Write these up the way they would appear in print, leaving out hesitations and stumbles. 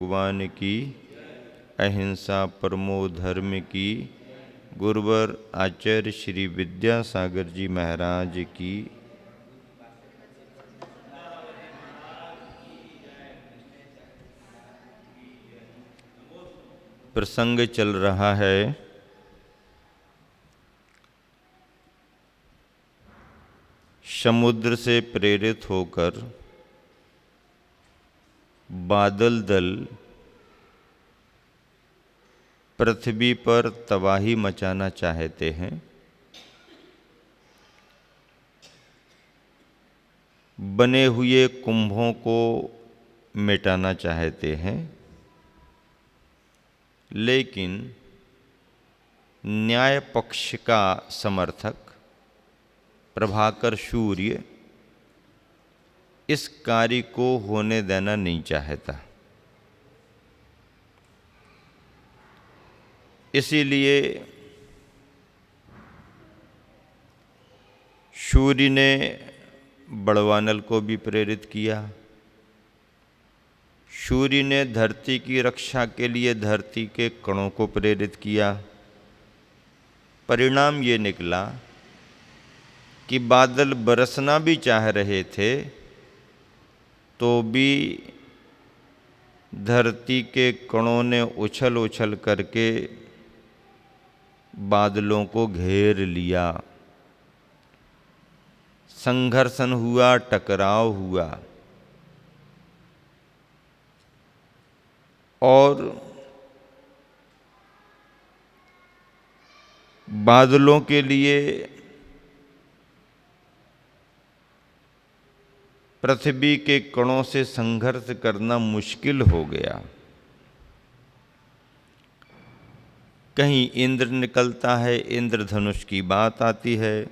भगवान की, अहिंसा परमो धर्म की, गुरुवर आचार्य श्री विद्यासागर जी महाराज की। प्रसंग चल रहा है समुद्र से प्रेरित होकर बादल दल पृथ्वी पर तबाही मचाना चाहते हैं। बने हुए कुंभों को मिटाना चाहते हैं, लेकिन न्याय पक्ष का समर्थक प्रभाकर सूर्य इस कार्य को होने देना नहीं चाहता। इसीलिए सूर्य ने बड़वानल को भी प्रेरित किया। सूर्य ने धरती की रक्षा के लिए धरती के कणों को प्रेरित किया। परिणाम ये निकला कि बादल बरसना भी चाह रहे थे तो भी धरती के कणों ने उछल उछल करके बादलों को घेर लिया। संघर्षण हुआ, टकराव हुआ और बादलों के लिए पृथ्वी के कणों से संघर्ष करना मुश्किल हो गया। कहीं इंद्र निकलता है, इंद्रधनुष की बात आती है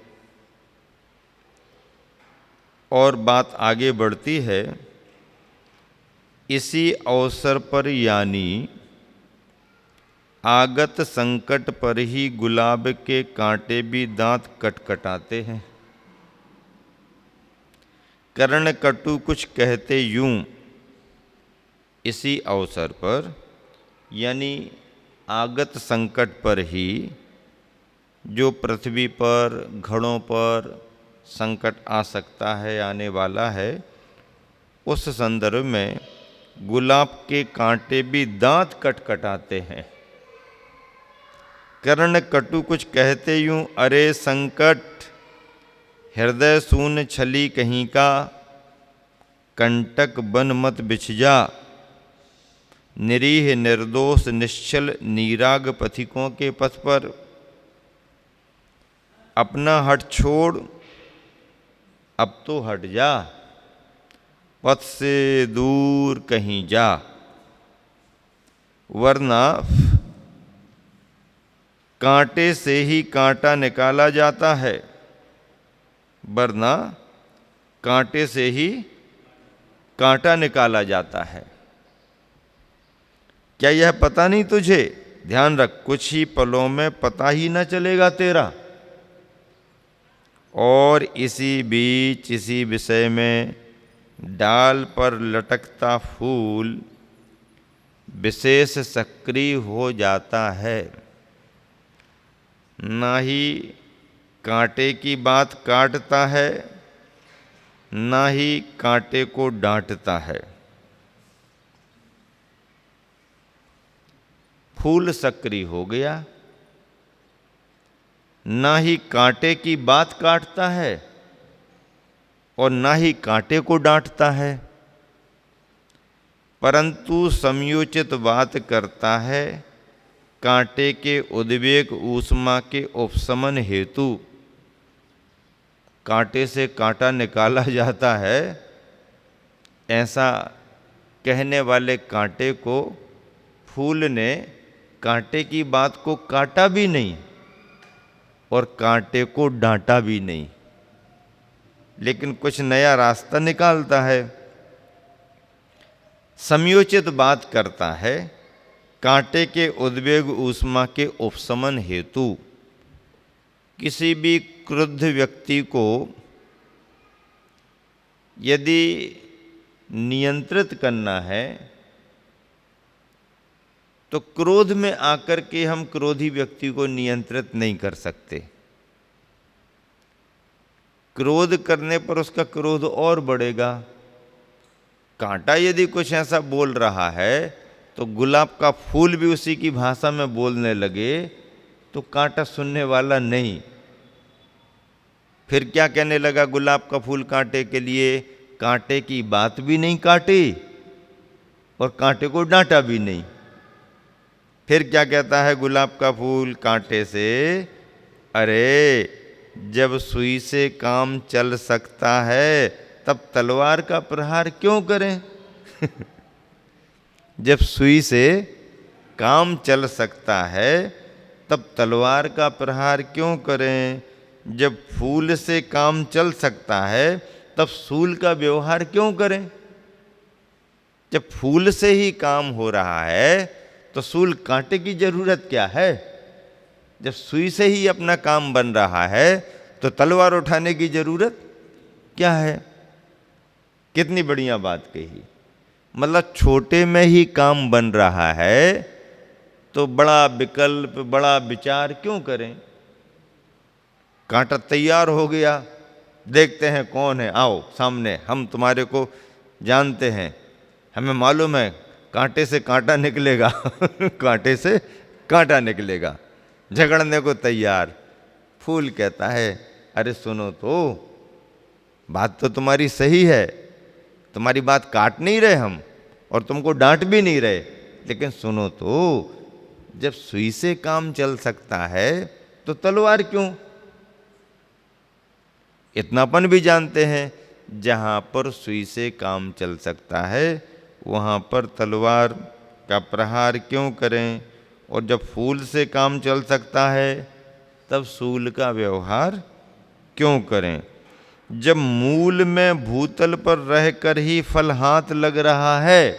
और बात आगे बढ़ती है। इसी अवसर पर यानी आगत संकट पर ही गुलाब के कांटे भी दांत कटकटाते हैं। कर्ण कटु कुछ कहते यूं, इसी अवसर पर यानी आगत संकट पर ही जो पृथ्वी पर घड़ों पर संकट आ सकता है, आने वाला है, उस संदर्भ में गुलाब के कांटे भी दांत कटकटाते हैं। कर्ण कटु कुछ कहते यूं, अरे संकट हृदय शून्य छली कहीं का, कंटक बन मत बिछ जा, निरीह निर्दोष निश्चल नीराग पथिकों के पथ पर। अपना हट छोड़, अब तो हट जा, पथ से दूर कहीं जा, वरना कांटे से ही कांटा निकाला जाता है, वरना कांटे से ही कांटा निकाला जाता है। क्या यह पता नहीं तुझे? ध्यान रख, कुछ ही पलों में पता ही न चलेगा तेरा। और इसी बीच इसी विषय में डाल पर लटकता फूल विशेष सक्रिय हो जाता है। ना ही कांटे की बात काटता है, ना ही कांटे को डांटता है। फूल सक्रिय हो गया, ना ही कांटे की बात काटता है और ना ही कांटे को डांटता है, परंतु समयोचित बात करता है कांटे के उद्वेग ऊष्मा के उपशमन हेतु। कांटे से कांटा निकाला जाता है, ऐसा कहने वाले कांटे को फूल ने कांटे की बात को काटा भी नहीं और कांटे को डांटा भी नहीं, लेकिन कुछ नया रास्ता निकालता है। समयोचित बात करता है कांटे के उद्वेग ऊष्मा के उपशमन हेतु। किसी भी क्रुद्ध व्यक्ति को यदि नियंत्रित करना है तो क्रोध में आकर के हम क्रोधी व्यक्ति को नियंत्रित नहीं कर सकते। क्रोध करने पर उसका क्रोध और बढ़ेगा। कांटा यदि कुछ ऐसा बोल रहा है तो गुलाब का फूल भी उसी की भाषा में बोलने लगे तो कांटा सुनने वाला नहीं। फिर क्या कहने लगा गुलाब का फूल कांटे के लिए? कांटे की बात भी नहीं काटी और कांटे को डांटा भी नहीं। फिर क्या कहता है गुलाब का फूल कांटे से? अरे जब सुई से काम चल सकता है तब तलवार का प्रहार क्यों करें? जब सुई से काम चल सकता है तब तलवार का प्रहार क्यों करें? जब फूल से काम चल सकता है तब सूल का व्यवहार क्यों करें? जब फूल से ही काम हो रहा है तो सूल कांटे की जरूरत क्या है? जब सुई से ही अपना काम बन रहा है तो तलवार उठाने की जरूरत क्या है? कितनी बढ़िया बात कही। मतलब छोटे में ही काम बन रहा है तो बड़ा विकल्प, बड़ा विचार क्यों करें? कांटा तैयार हो गया, देखते हैं कौन है, आओ सामने, हम तुम्हारे को जानते हैं, हमें मालूम है कांटे से कांटा निकलेगा कांटे से कांटा निकलेगा। झगड़ने को तैयार। फूल कहता है अरे सुनो तो, बात तो तुम्हारी सही है, तुम्हारी बात काट नहीं रहे हम और तुमको डांट भी नहीं रहे, लेकिन सुनो तो, जब सुई से काम चल सकता है तो तलवार क्यों? इतनापन भी जानते हैं, जहां पर सुई से काम चल सकता है वहां पर तलवार का प्रहार क्यों करें? और जब फूल से काम चल सकता है तब सूल का व्यवहार क्यों करें? जब मूल में भूतल पर रहकर ही फल हाथ लग रहा है,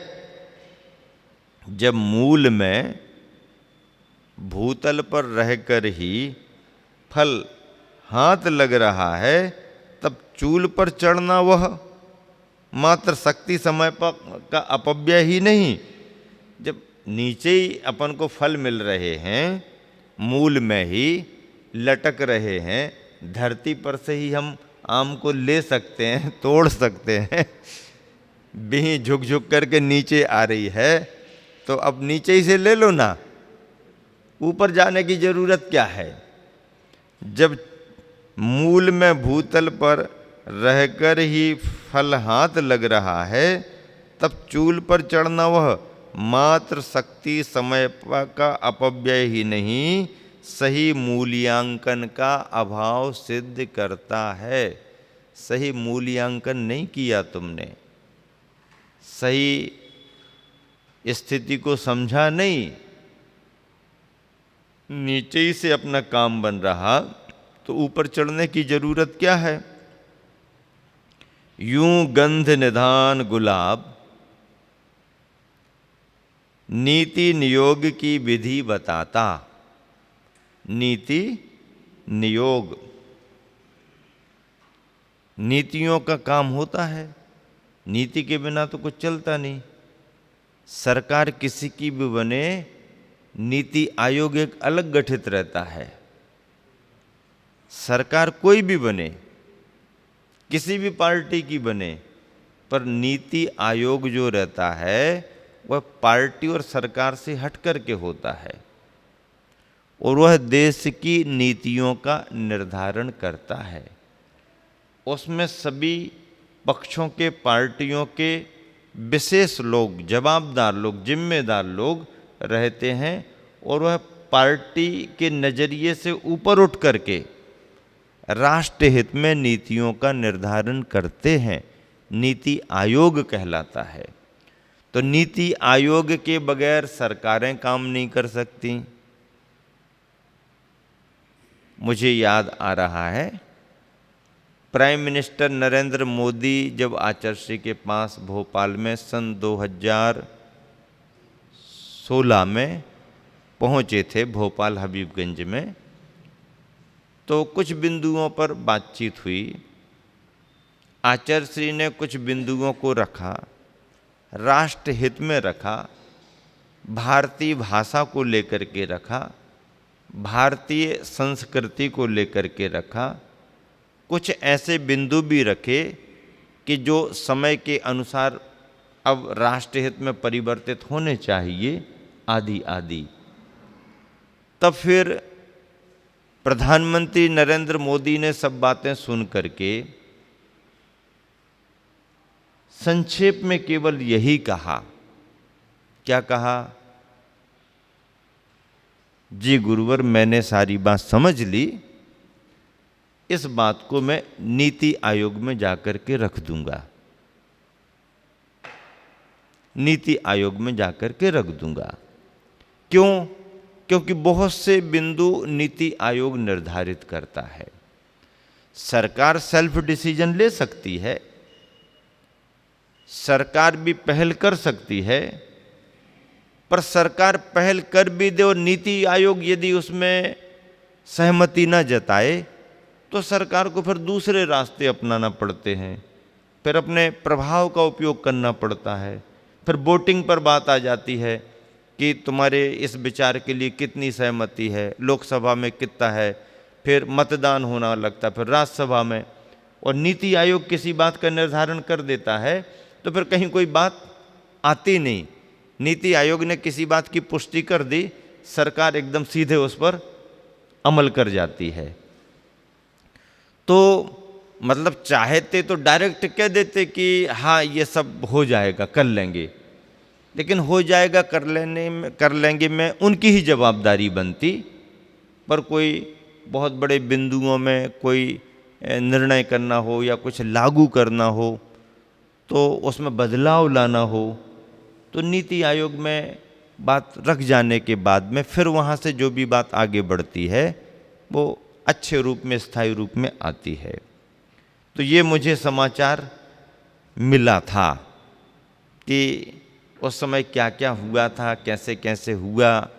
जब मूल में भूतल पर रहकर ही फल हाथ लग रहा है तब चूल पर चढ़ना वह मात्र शक्ति समय का अपव्यय ही नहीं। जब नीचे ही अपन को फल मिल रहे हैं, मूल में ही लटक रहे हैं, धरती पर से ही हम आम को ले सकते हैं, तोड़ सकते हैं, बीज झुक झुक करके नीचे आ रही है तो अब नीचे ही से ले लो ना, ऊपर जाने की जरूरत क्या है? जब मूल में भूतल पर रहकर ही फल हाथ लग रहा है तब चूल पर चढ़ना वह मात्र शक्ति समय का अपव्यय ही नहीं, सही मूल्यांकन का अभाव सिद्ध करता है। सही मूल्यांकन नहीं किया तुमने, सही स्थिति को समझा नहीं, नीचे ही से अपना काम बन रहा तो ऊपर चढ़ने की जरूरत क्या है? यूं गंध निधान गुलाब नीति नियोग की विधि बताता। नीति नियोग, नीतियों का काम होता है, नीति के बिना तो कुछ चलता नहीं। सरकार किसी की भी बने, नीति आयोग एक अलग गठित रहता है। सरकार कोई भी बने, किसी भी पार्टी की बने, पर नीति आयोग जो रहता है वह पार्टी और सरकार से हट करके होता है और वह देश की नीतियों का निर्धारण करता है। उसमें सभी पक्षों के, पार्टियों के विशेष लोग, जवाबदार लोग, जिम्मेदार लोग रहते हैं और वह पार्टी के नज़रिए से ऊपर उठ करके राष्ट्र हित में नीतियों का निर्धारण करते हैं। नीति आयोग कहलाता है। तो नीति आयोग के बगैर सरकारें काम नहीं कर सकती। मुझे याद आ रहा है, प्राइम मिनिस्टर नरेंद्र मोदी जब आचार्य के पास भोपाल में सन 2016 में पहुंचे थे, भोपाल हबीबगंज में, तो कुछ बिंदुओं पर बातचीत हुई। आचार्य श्री ने कुछ बिंदुओं को रखा, राष्ट्र हित में रखा, भारतीय भाषा को लेकर के रखा, भारतीय संस्कृति को लेकर के रखा, कुछ ऐसे बिंदु भी रखे कि जो समय के अनुसार अब राष्ट्रहित में परिवर्तित होने चाहिए, आदि आदि। तब फिर प्रधानमंत्री नरेंद्र मोदी ने सब बातें सुन करके संक्षेप में केवल यही कहा। क्या कहा? जी गुरुवर, मैंने सारी बात समझ ली, इस बात को मैं नीति आयोग में जाकर के रख दूंगा, नीति आयोग में जाकर के रख दूंगा। क्यों? क्योंकि बहुत से बिंदु नीति आयोग निर्धारित करता है। सरकार सेल्फ डिसीजन ले सकती है, सरकार भी पहल कर सकती है, पर सरकार पहल कर भी दे और नीति आयोग यदि उसमें सहमति न जताए तो सरकार को फिर दूसरे रास्ते अपनाना पड़ते हैं, फिर अपने प्रभाव का उपयोग करना पड़ता है। फिर वोटिंग पर बात आ जाती है कि तुम्हारे इस विचार के लिए कितनी सहमति है, लोकसभा में कितना है, फिर मतदान होना लगता है, फिर राज्यसभा में। और नीति आयोग किसी बात का निर्धारण कर देता है तो फिर कहीं कोई बात आती नहीं। नीति आयोग ने किसी बात की पुष्टि कर दी, सरकार एकदम सीधे उस पर अमल कर जाती है। तो मतलब चाहते तो डायरेक्ट कह देते कि हाँ ये सब हो जाएगा, कर लेंगे, लेकिन हो जाएगा कर लेंगे में उनकी ही जवाबदारी बनती। पर कोई बहुत बड़े बिंदुओं में कोई निर्णय करना हो या कुछ लागू करना हो तो उसमें बदलाव लाना हो तो नीति आयोग में बात रख जाने के बाद में फिर वहाँ से जो भी बात आगे बढ़ती है वो अच्छे रूप में, स्थायी रूप में आती है। तो ये मुझे समाचार मिला था कि उस समय क्या क्या हुआ था, कैसे कैसे हुआ।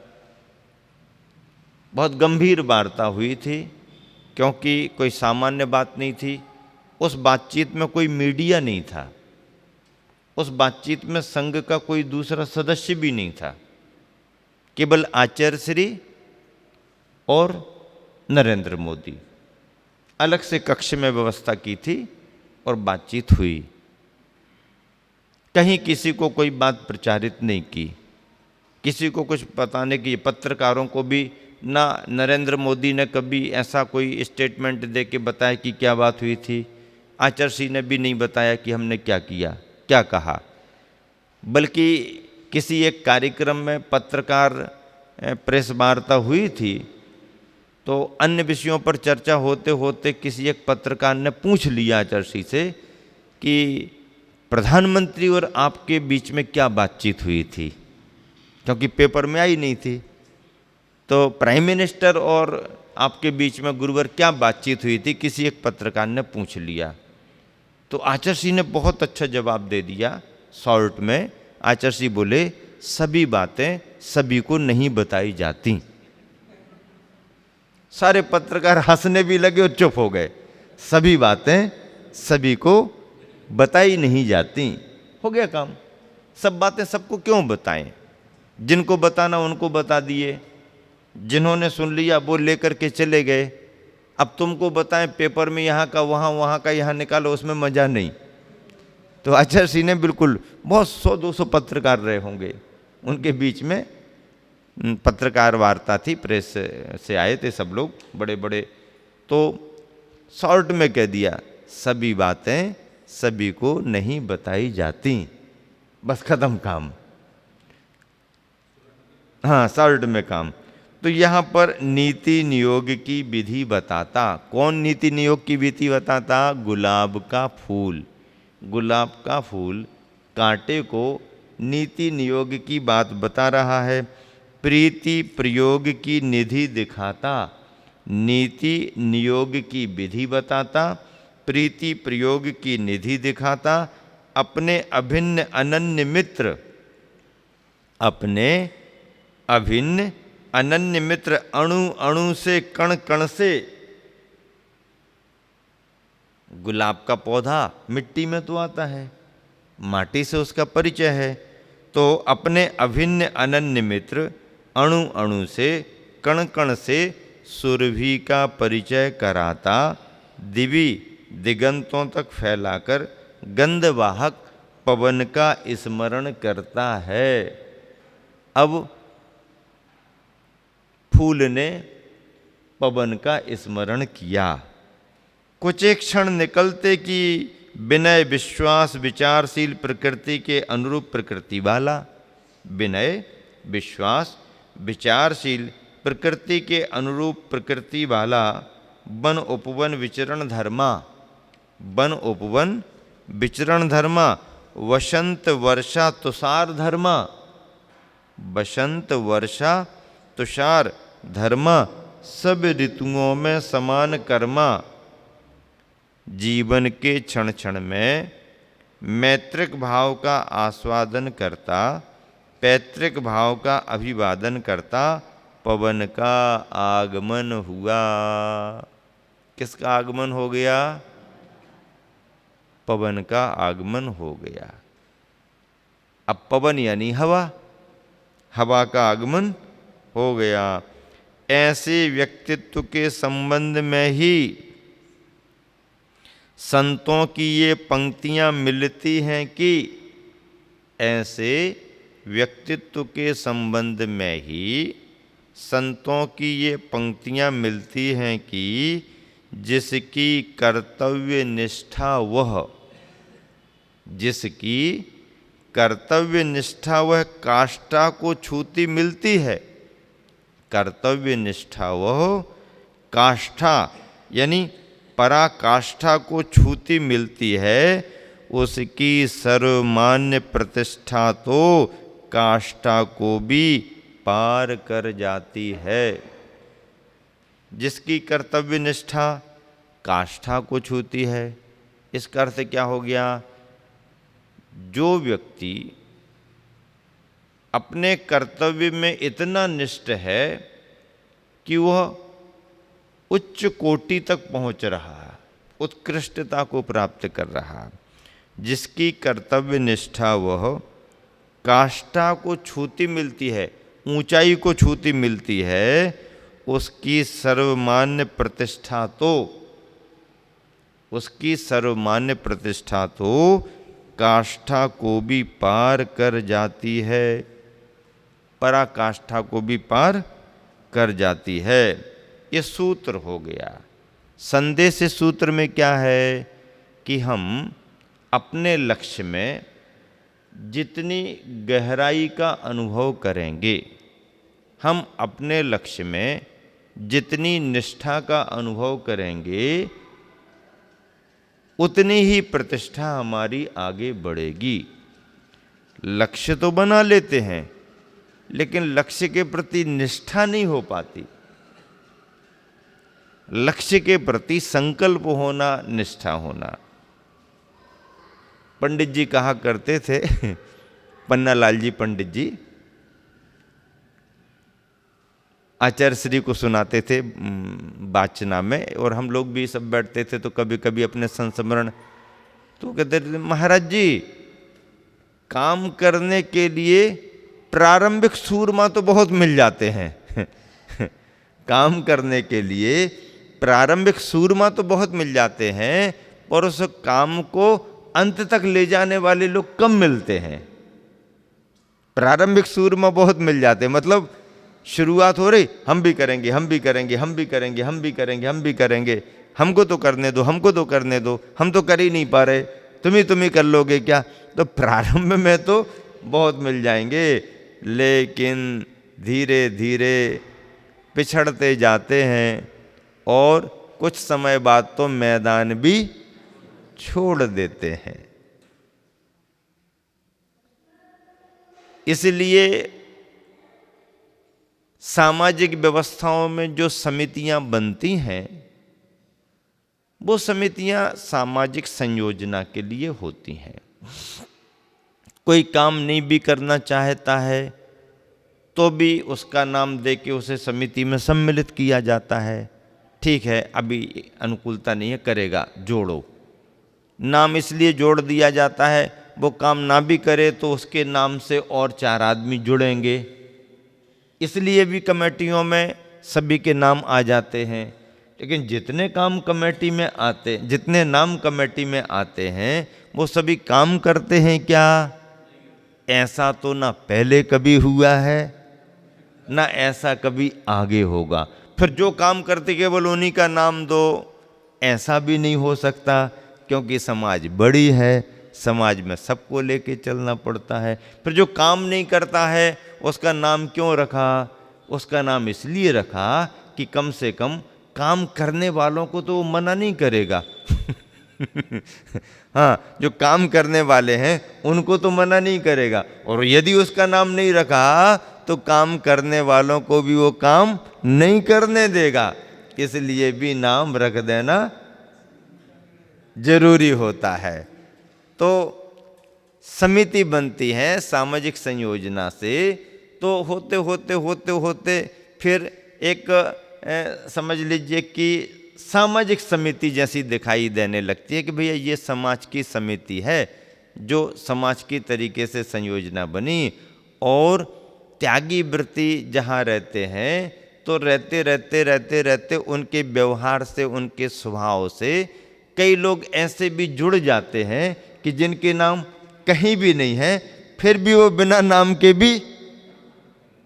बहुत गंभीर वार्ता हुई थी क्योंकि कोई सामान्य बात नहीं थी। उस बातचीत में कोई मीडिया नहीं था, उस बातचीत में संघ का कोई दूसरा सदस्य भी नहीं था, केवल आचार्य श्री और नरेंद्र मोदी। अलग से कक्ष में व्यवस्था की थी और बातचीत हुई। कहीं किसी को कोई बात प्रचारित नहीं की, किसी को कुछ बताने की, पत्रकारों को भी ना नरेंद्र मोदी ने कभी ऐसा कोई स्टेटमेंट दे के बताया कि क्या बात हुई थी, आचार्य श्री ने भी नहीं बताया कि हमने क्या किया, क्या कहा। बल्कि किसी एक कार्यक्रम में पत्रकार प्रेस वार्ता हुई थी तो अन्य विषयों पर चर्चा होते होते किसी एक पत्रकार ने पूछ लिया आचार्य श्री से कि प्रधानमंत्री और आपके बीच में क्या बातचीत हुई थी, क्योंकि पेपर में आई नहीं थी। तो प्राइम मिनिस्टर और आपके बीच में गुरुवर क्या बातचीत हुई थी, किसी एक पत्रकार ने पूछ लिया। तो आचार्य श्री ने बहुत अच्छा जवाब दे दिया शॉर्ट में। आचार्य श्री बोले, सभी बातें सभी को नहीं बताई जाती। सारे पत्रकार हंसने भी लगे और चुप हो गए। सभी बातें सभी को बताई नहीं जाती। हो गया काम। सब बातें सबको क्यों बताएं? जिनको बताना उनको बता दिए, जिन्होंने सुन लिया वो लेकर के चले गए। अब तुमको बताएं पेपर में यहाँ का वहाँ, वहाँ का यहाँ निकालो, उसमें मजा नहीं। तो आचार्य श्री ने बिल्कुल बहुत 100-200 पत्रकार रहे होंगे, उनके बीच में पत्रकार वार्ता थी, प्रेस से आए थे सब लोग बड़े बड़े। तो शॉर्ट में कह दिया, सभी बातें सभी को नहीं बताई जाती। बस खत्म काम। हाँ, शॉर्ट में काम। तो यहाँ पर नीति नियोग की विधि बताता। कौन नीति नियोग की विधि बताता? गुलाब का फूल। गुलाब का फूल कांटे को नीति नियोग की बात बता रहा है। प्रीति प्रयोग की निधि दिखाता, नीति नियोग की विधि बताता, प्रीति प्रयोग की निधि दिखाता, अपने अभिन्न अनन्य मित्र, अपने अभिन्न अनन्य मित्र, अणु अणु से कण कण से। गुलाब का पौधा मिट्टी में तो आता है, माटी से उसका परिचय है। तो अपने अभिन्न अनन्य मित्र अणु अणु से, कण कण से सुरभि का परिचय कराता, दिवी दिगंतों तक फैलाकर गंधवाहक पवन का स्मरण करता है। अब फूल ने पवन का स्मरण किया। कुछ एक क्षण निकलते कि विनय विश्वास विचारशील प्रकृति के अनुरूप प्रकृति वाला, विनय विश्वास विचारशील प्रकृति के अनुरूप प्रकृति वाला, वन उपवन विचरण धर्मा, वन उपवन विचरण धर्मा, वसंत वर्षा तुषार धर्मा, वसंत वर्षा तुषार धर्मा, सब ऋतुओं में समान कर्मा, जीवन के क्षण क्षण में मैत्रिक भाव का आस्वादन करता, पैतृक भाव का अभिवादन करता, पवन का आगमन हुआ। किसका आगमन हो गया? पवन का आगमन हो गया। अब पवन यानी हवा, हवा का आगमन हो गया। ऐसे व्यक्तित्व के संबंध में ही संतों की ये पंक्तियां मिलती हैं कि, ऐसे व्यक्तित्व के संबंध में ही संतों की ये पंक्तियां मिलती हैं कि जिसकी कर्तव्य निष्ठा वह, जिसकी कर्तव्य निष्ठा वह काष्ठा को छूती मिलती है। कर्तव्य निष्ठा वह काष्ठा यानी पराकाष्ठा को छूती मिलती है, उसकी सर्वमान्य प्रतिष्ठा तो काष्ठा को भी पार कर जाती है। जिसकी कर्तव्य निष्ठा काष्ठा को छूती है, इसका अर्थ क्या हो गया? जो व्यक्ति अपने कर्तव्य में इतना निष्ठ है कि वह उच्च कोटि तक पहुंच रहा है, उत्कृष्टता को प्राप्त कर रहा है, जिसकी कर्तव्य निष्ठा वह काष्ठा को छूती मिलती है, ऊंचाई को छूती मिलती है, उसकी सर्वमान्य प्रतिष्ठा तो, उसकी सर्वमान्य प्रतिष्ठा तो काष्ठा को भी पार कर जाती है, पराकाष्ठा को भी पार कर जाती है। ये सूत्र हो गया। संदेश इस सूत्र में क्या है कि हम अपने लक्ष्य में जितनी गहराई का अनुभव करेंगे, हम अपने लक्ष्य में जितनी निष्ठा का अनुभव करेंगे, उतनी ही प्रतिष्ठा हमारी आगे बढ़ेगी। लक्ष्य तो बना लेते हैं, लेकिन लक्ष्य के प्रति निष्ठा नहीं हो पाती। लक्ष्य के प्रति संकल्प होना, निष्ठा होना। पंडित जी कहा करते थे, पन्नालाल जी पंडित जी आचार्य श्री को सुनाते थे वाचना में, और हम लोग भी सब बैठते थे तो कभी कभी अपने संस्मरण, तो कहते थे महाराज जी काम करने के लिए प्रारंभिक सूरमा तो बहुत मिल जाते हैं काम करने के लिए प्रारंभिक सूरमा तो बहुत मिल जाते हैं, पर उस काम को अंत तक ले जाने वाले लोग कम मिलते हैं। प्रारंभिक सूरमा बहुत मिल जाते हैं, मतलब शुरुआत हो रही, हम भी करेंगे, हम भी करेंगे, हम भी करेंगे, हम भी करेंगे, हम भी करेंगे, हमको तो करने दो, हमको तो करने दो, हम तो कर ही नहीं पा रहे, तुम ही कर लोगे क्या? तो प्रारंभ में तो बहुत मिल जाएंगे, लेकिन धीरे धीरे पिछड़ते जाते हैं और कुछ समय बाद तो मैदान भी छोड़ देते हैं। इसलिए सामाजिक व्यवस्थाओं में जो समितियां बनती हैं, वो समितियां सामाजिक संयोजना के लिए होती हैं। कोई काम नहीं भी करना चाहता है तो भी उसका नाम दे के उसे समिति में सम्मिलित किया जाता है। ठीक है, अभी अनुकूलता नहीं है, करेगा, जोड़ो। नाम इसलिए जोड़ दिया जाता है, वो काम ना भी करे तो उसके नाम से और 4 आदमी जुड़ेंगे, इसलिए भी कमेटियों में सभी के नाम आ जाते हैं। लेकिन जितने नाम कमेटी में आते हैं वो सभी काम करते हैं क्या? ऐसा तो ना पहले कभी हुआ है, ना ऐसा कभी आगे होगा। फिर जो काम करते केवल उन्हीं का नाम दो, ऐसा भी नहीं हो सकता, क्योंकि समाज बड़ी है, समाज में सबको लेके चलना पड़ता है। फिर जो काम नहीं करता है उसका नाम क्यों रखा? उसका नाम इसलिए रखा कि कम से कम काम करने वालों को तो वो मना नहीं करेगा। हाँ, जो काम करने वाले हैं उनको तो मना नहीं करेगा, और यदि उसका नाम नहीं रखा तो काम करने वालों को भी वो काम नहीं करने देगा। इसलिए भी नाम रख देना जरूरी होता है। तो समिति बनती है सामाजिक संयोजना से, तो होते होते होते होते फिर एक समझ लीजिए कि सामाजिक समिति जैसी दिखाई देने लगती है कि भैया ये समाज की समिति है, जो समाज की तरीके से संयोजना बनी। और त्यागी वृत्ति जहाँ रहते हैं तो रहते रहते रहते रहते उनके व्यवहार से, उनके स्वभाव से कई लोग ऐसे भी जुड़ जाते हैं कि जिनके नाम कहीं भी नहीं है, फिर भी वो बिना नाम के भी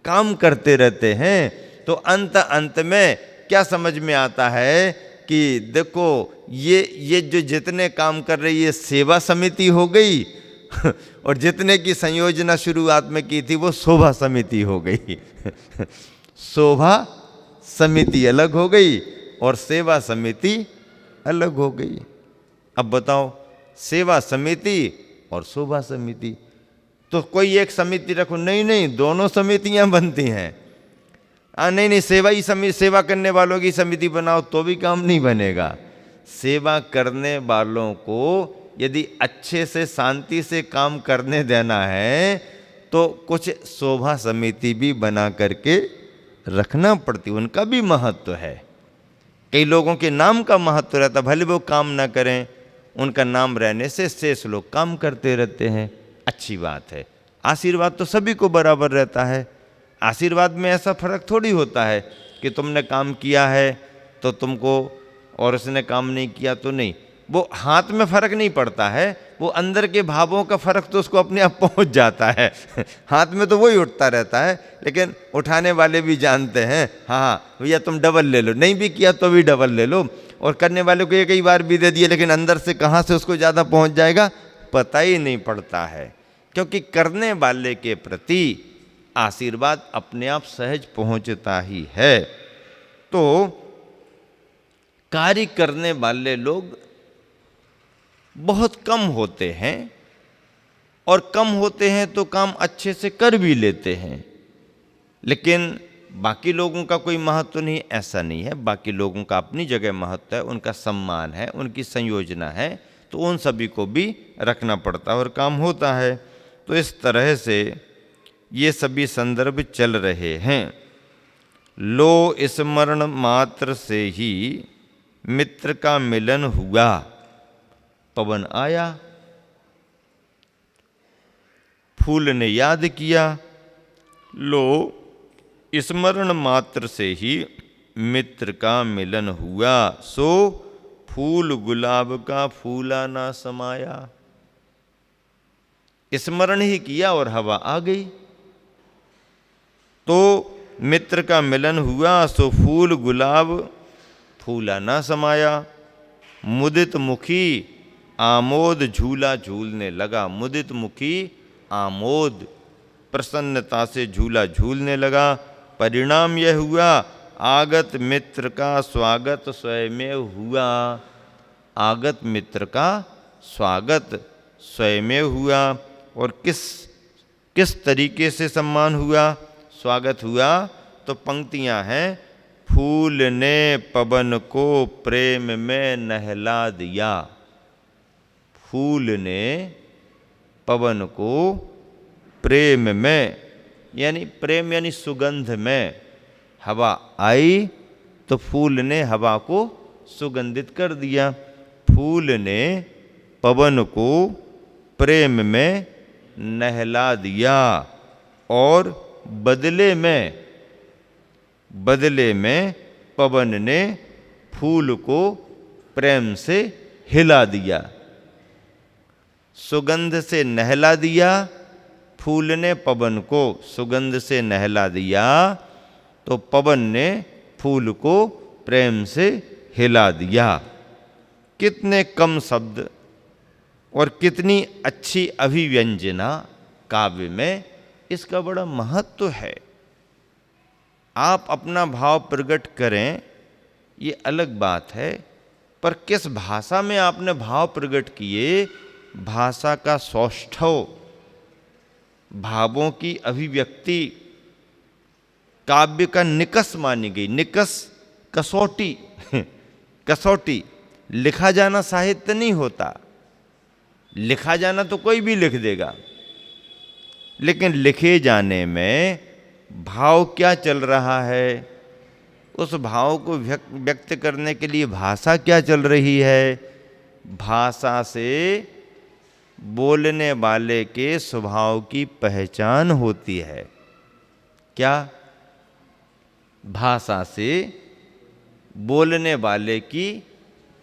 काम करते रहते हैं। तो अंत में क्या समझ में आता है कि देखो ये जो जितने काम कर रही है सेवा समिति हो गई और जितने की संयोजना शुरुआत में की थी वो शोभा समिति हो गई। शोभा समिति अलग हो गई और सेवा समिति अलग हो गई। अब बताओ, सेवा समिति और शोभा समिति, तो कोई एक समिति रखो, नहीं, दोनों समितियां बनती हैं। नहीं, सेवा करने वालों की समिति बनाओ तो भी काम नहीं बनेगा। सेवा करने वालों को यदि अच्छे से शांति से काम करने देना है तो कुछ शोभा समिति भी बना करके रखना पड़ती, उनका भी महत्व है। कई लोगों के नाम का महत्व रहता, भले वो काम ना करें, उनका नाम रहने से शेष लोग काम करते रहते हैं, अच्छी बात है। आशीर्वाद तो सभी को बराबर रहता है। आशीर्वाद में ऐसा फर्क थोड़ी होता है कि तुमने काम किया है तो तुमको और उसने काम नहीं किया तो नहीं। वो हाथ में फर्क नहीं पड़ता है, वो अंदर के भावों का फर्क तो उसको अपने आप पहुंच जाता है। हाथ में तो वही उठता रहता है, लेकिन उठाने वाले भी जानते हैं, हाँ भैया तुम डबल ले लो, नहीं भी किया तो भी डबल ले लो। और करने वाले को कई बार भी दे दिया, लेकिन अंदर से कहाँ से उसको ज़्यादा पहुंच जाएगा पता ही नहीं पड़ता है। क्योंकि करने वाले के प्रति आशीर्वाद अपने आप सहज पहुंचता ही है। तो कार्य करने वाले लोग बहुत कम होते हैं, और कम होते हैं तो काम अच्छे से कर भी लेते हैं, लेकिन बाकी लोगों का कोई महत्व नहीं, ऐसा नहीं है। बाकी लोगों का अपनी जगह महत्व है, उनका सम्मान है, उनकी संयोजना है, तो उन सभी को भी रखना पड़ता है और काम होता है। तो इस तरह से ये सभी संदर्भ चल रहे हैं। लो स्मरण मात्र से ही मित्र का मिलन हुआ, पवन आया, फूल ने याद किया। लो स्मरण मात्र से ही मित्र का मिलन हुआ, सो फूल गुलाब का फूला ना समाया। स्मरण ही किया और हवा आ गई, तो मित्र का मिलन हुआ, सो फूल गुलाब फूला ना समाया। मुदित मुखी आमोद झूला झूलने लगा। मुदित मुखी आमोद, प्रसन्नता से झूला झूलने लगा। परिणाम यह हुआ, आगत मित्र का स्वागत स्वयमेव हुआ। आगत मित्र का स्वागत स्वयमेव हुआ। और किस तरीके से सम्मान हुआ, स्वागत हुआ, तो पंक्तियां हैं। फूल ने पवन को प्रेम में नहला दिया। फूल ने पवन को प्रेम में, यानी प्रेम यानी सुगंध में, हवा आई तो फूल ने हवा को सुगंधित कर दिया। फूल ने पवन को प्रेम में नहला दिया और बदले में पवन ने फूल को प्रेम से हिला दिया। सुगंध से नहला दिया, फूल ने पवन को सुगंध से नहला दिया, तो पवन ने फूल को प्रेम से हिला दिया। कितने कम शब्द और कितनी अच्छी अभिव्यंजना काव्य में, इसका बड़ा महत्व है। आप अपना भाव प्रकट करें ये अलग बात है, पर किस भाषा में आपने भाव प्रकट किए, भाषा का सौष्ठव, भावों की अभिव्यक्ति काव्य का निकष मानी गई। निकष कसौटी कसौटी। लिखा जाना साहित्य नहीं होता। लिखा जाना तो कोई भी लिख देगा, लेकिन लिखे जाने में भाव क्या चल रहा है, उस भाव को व्यक्त करने के लिए भाषा क्या चल रही है, भाषा से बोलने वाले के स्वभाव की पहचान होती है। क्या? भाषा से बोलने वाले की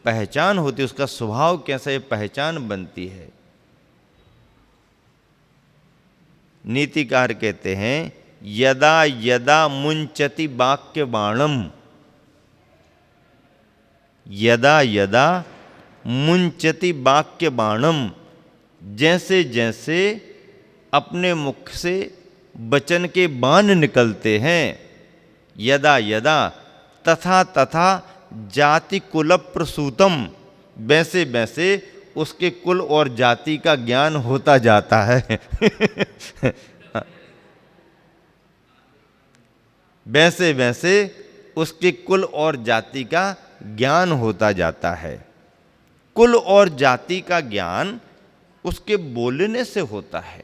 पहचान होती है, उसका स्वभाव कैसा है, पहचान बनती है। नीतिकार कहते हैं यदा यदा मुंचति वाक्य बाणम, यदा यदा मुंचति वाक्य बाणम, जैसे जैसे अपने मुख से वचन के बाण निकलते हैं, यदा यदा तथा तथा जाति कुल प्रसूतम, वैसे वैसे उसके कुल और जाति का ज्ञान होता जाता है वैसे वैसे उसके कुल और जाति का ज्ञान होता जाता है। कुल और जाति का ज्ञान उसके बोलने से होता है।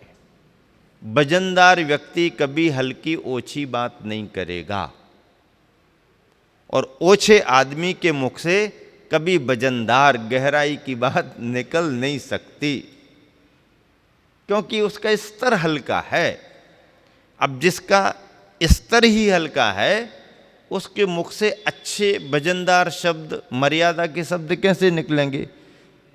वजनदार व्यक्ति कभी हल्की ओछी बात नहीं करेगा, और ओछे आदमी के मुख से कभी वजनदार गहराई की बात निकल नहीं सकती, क्योंकि उसका स्तर हल्का है। अब जिसका स्तर ही हल्का है, उसके मुख से अच्छे वजनदार शब्द, मर्यादा के शब्द कैसे निकलेंगे?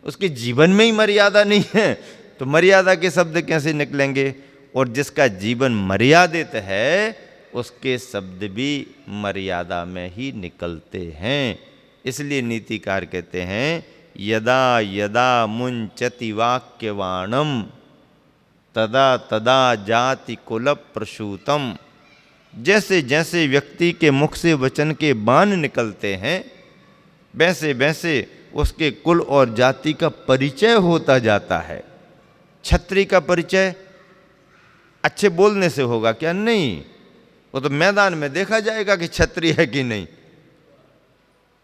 उसके जीवन में ही मर्यादा नहीं है, तो मर्यादा के शब्द कैसे निकलेंगे? और जिसका जीवन मर्यादित है, उसके शब्द भी मर्यादा में ही निकलते हैं। इसलिए नीतिकार कहते हैं यदा यदा मुंचति वाक्यवाणम तदा तदा जाति कुल प्रसूतम, जैसे जैसे व्यक्ति के मुख से वचन के बाण निकलते हैं, वैसे वैसे उसके कुल और जाति का परिचय होता जाता है। छत्री का परिचय अच्छे बोलने से होगा क्या? नहीं, वो तो मैदान में देखा जाएगा कि छत्री है कि नहीं।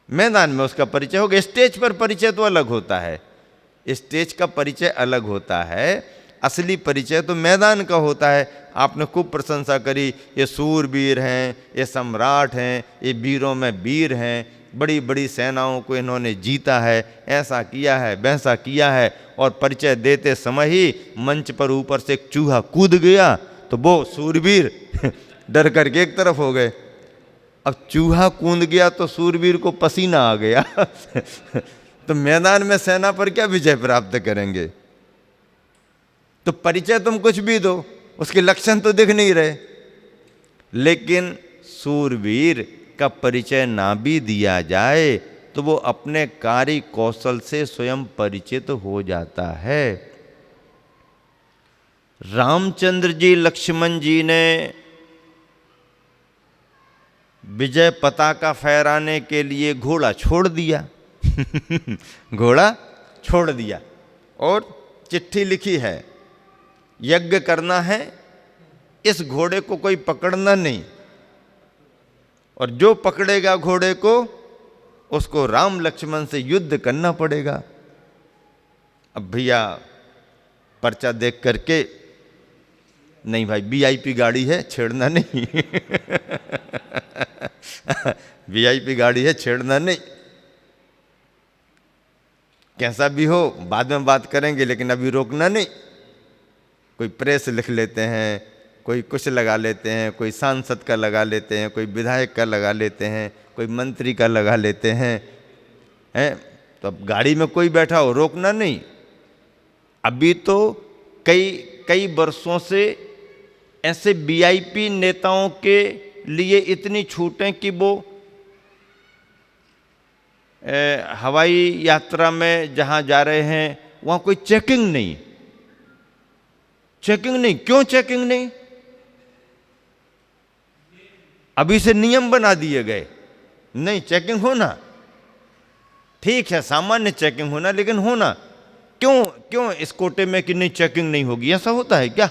मैदान में उसका परिचय होगा। स्टेज पर परिचय तो अलग होता है, स्टेज का परिचय अलग होता है, असली परिचय तो मैदान का होता है। आपने खूब प्रशंसा करी, ये सूरवीर हैं, ये सम्राट हैं, ये वीरों में वीर हैं, बड़ी बड़ी सेनाओं को इन्होंने जीता है, ऐसा किया है, वैसा किया है, और परिचय देते समय ही मंच पर ऊपर से एक चूहा कूद गया तो वो सूरवीर डर करके एक तरफ हो गए। अब चूहा कूद गया तो सूरवीर को पसीना आ गया तो मैदान में सेना पर क्या विजय प्राप्त करेंगे? तो परिचय तुम कुछ भी दो, उसके लक्षण तो दिख नहीं रहे। लेकिन सूरवीर का परिचय ना भी दिया जाए तो वो अपने कार्य कौशल से स्वयं परिचित हो जाता है। रामचंद्र जी लक्ष्मण जी ने विजय पताका फहराने के लिए घोड़ा छोड़ दिया घोड़ा छोड़ दिया और चिट्ठी लिखी है, यज्ञ करना है, इस घोड़े को कोई पकड़ना नहीं, और जो पकड़ेगा घोड़े को उसको राम लक्ष्मण से युद्ध करना पड़ेगा। अब भैया पर्चा देख करके, नहीं भाई वीआईपी गाड़ी है छेड़ना नहीं वीआईपी गाड़ी है छेड़ना नहीं। कैसा भी हो बाद में बात करेंगे, लेकिन अभी रोकना नहीं। कोई प्रेस लिख लेते हैं, कोई कुछ लगा लेते हैं, कोई सांसद का लगा लेते हैं, कोई विधायक का लगा लेते हैं, कोई मंत्री का लगा लेते हैं, तो अब गाड़ी में कोई बैठा हो रोकना नहीं। अभी तो कई कई वर्षों से ऐसे वीआईपी नेताओं के लिए इतनी छूटें कि वो हवाई यात्रा में जहां जा रहे हैं वहां कोई चेकिंग नहीं। चेकिंग नहीं, क्यों चेकिंग नहीं? अभी से नियम बना दिए गए, नहीं चेकिंग होना ठीक है, सामान्य चेकिंग होना, लेकिन होना क्यों? क्यों इस कोटे में कि नहीं चेकिंग नहीं होगी? ऐसा होता है क्या?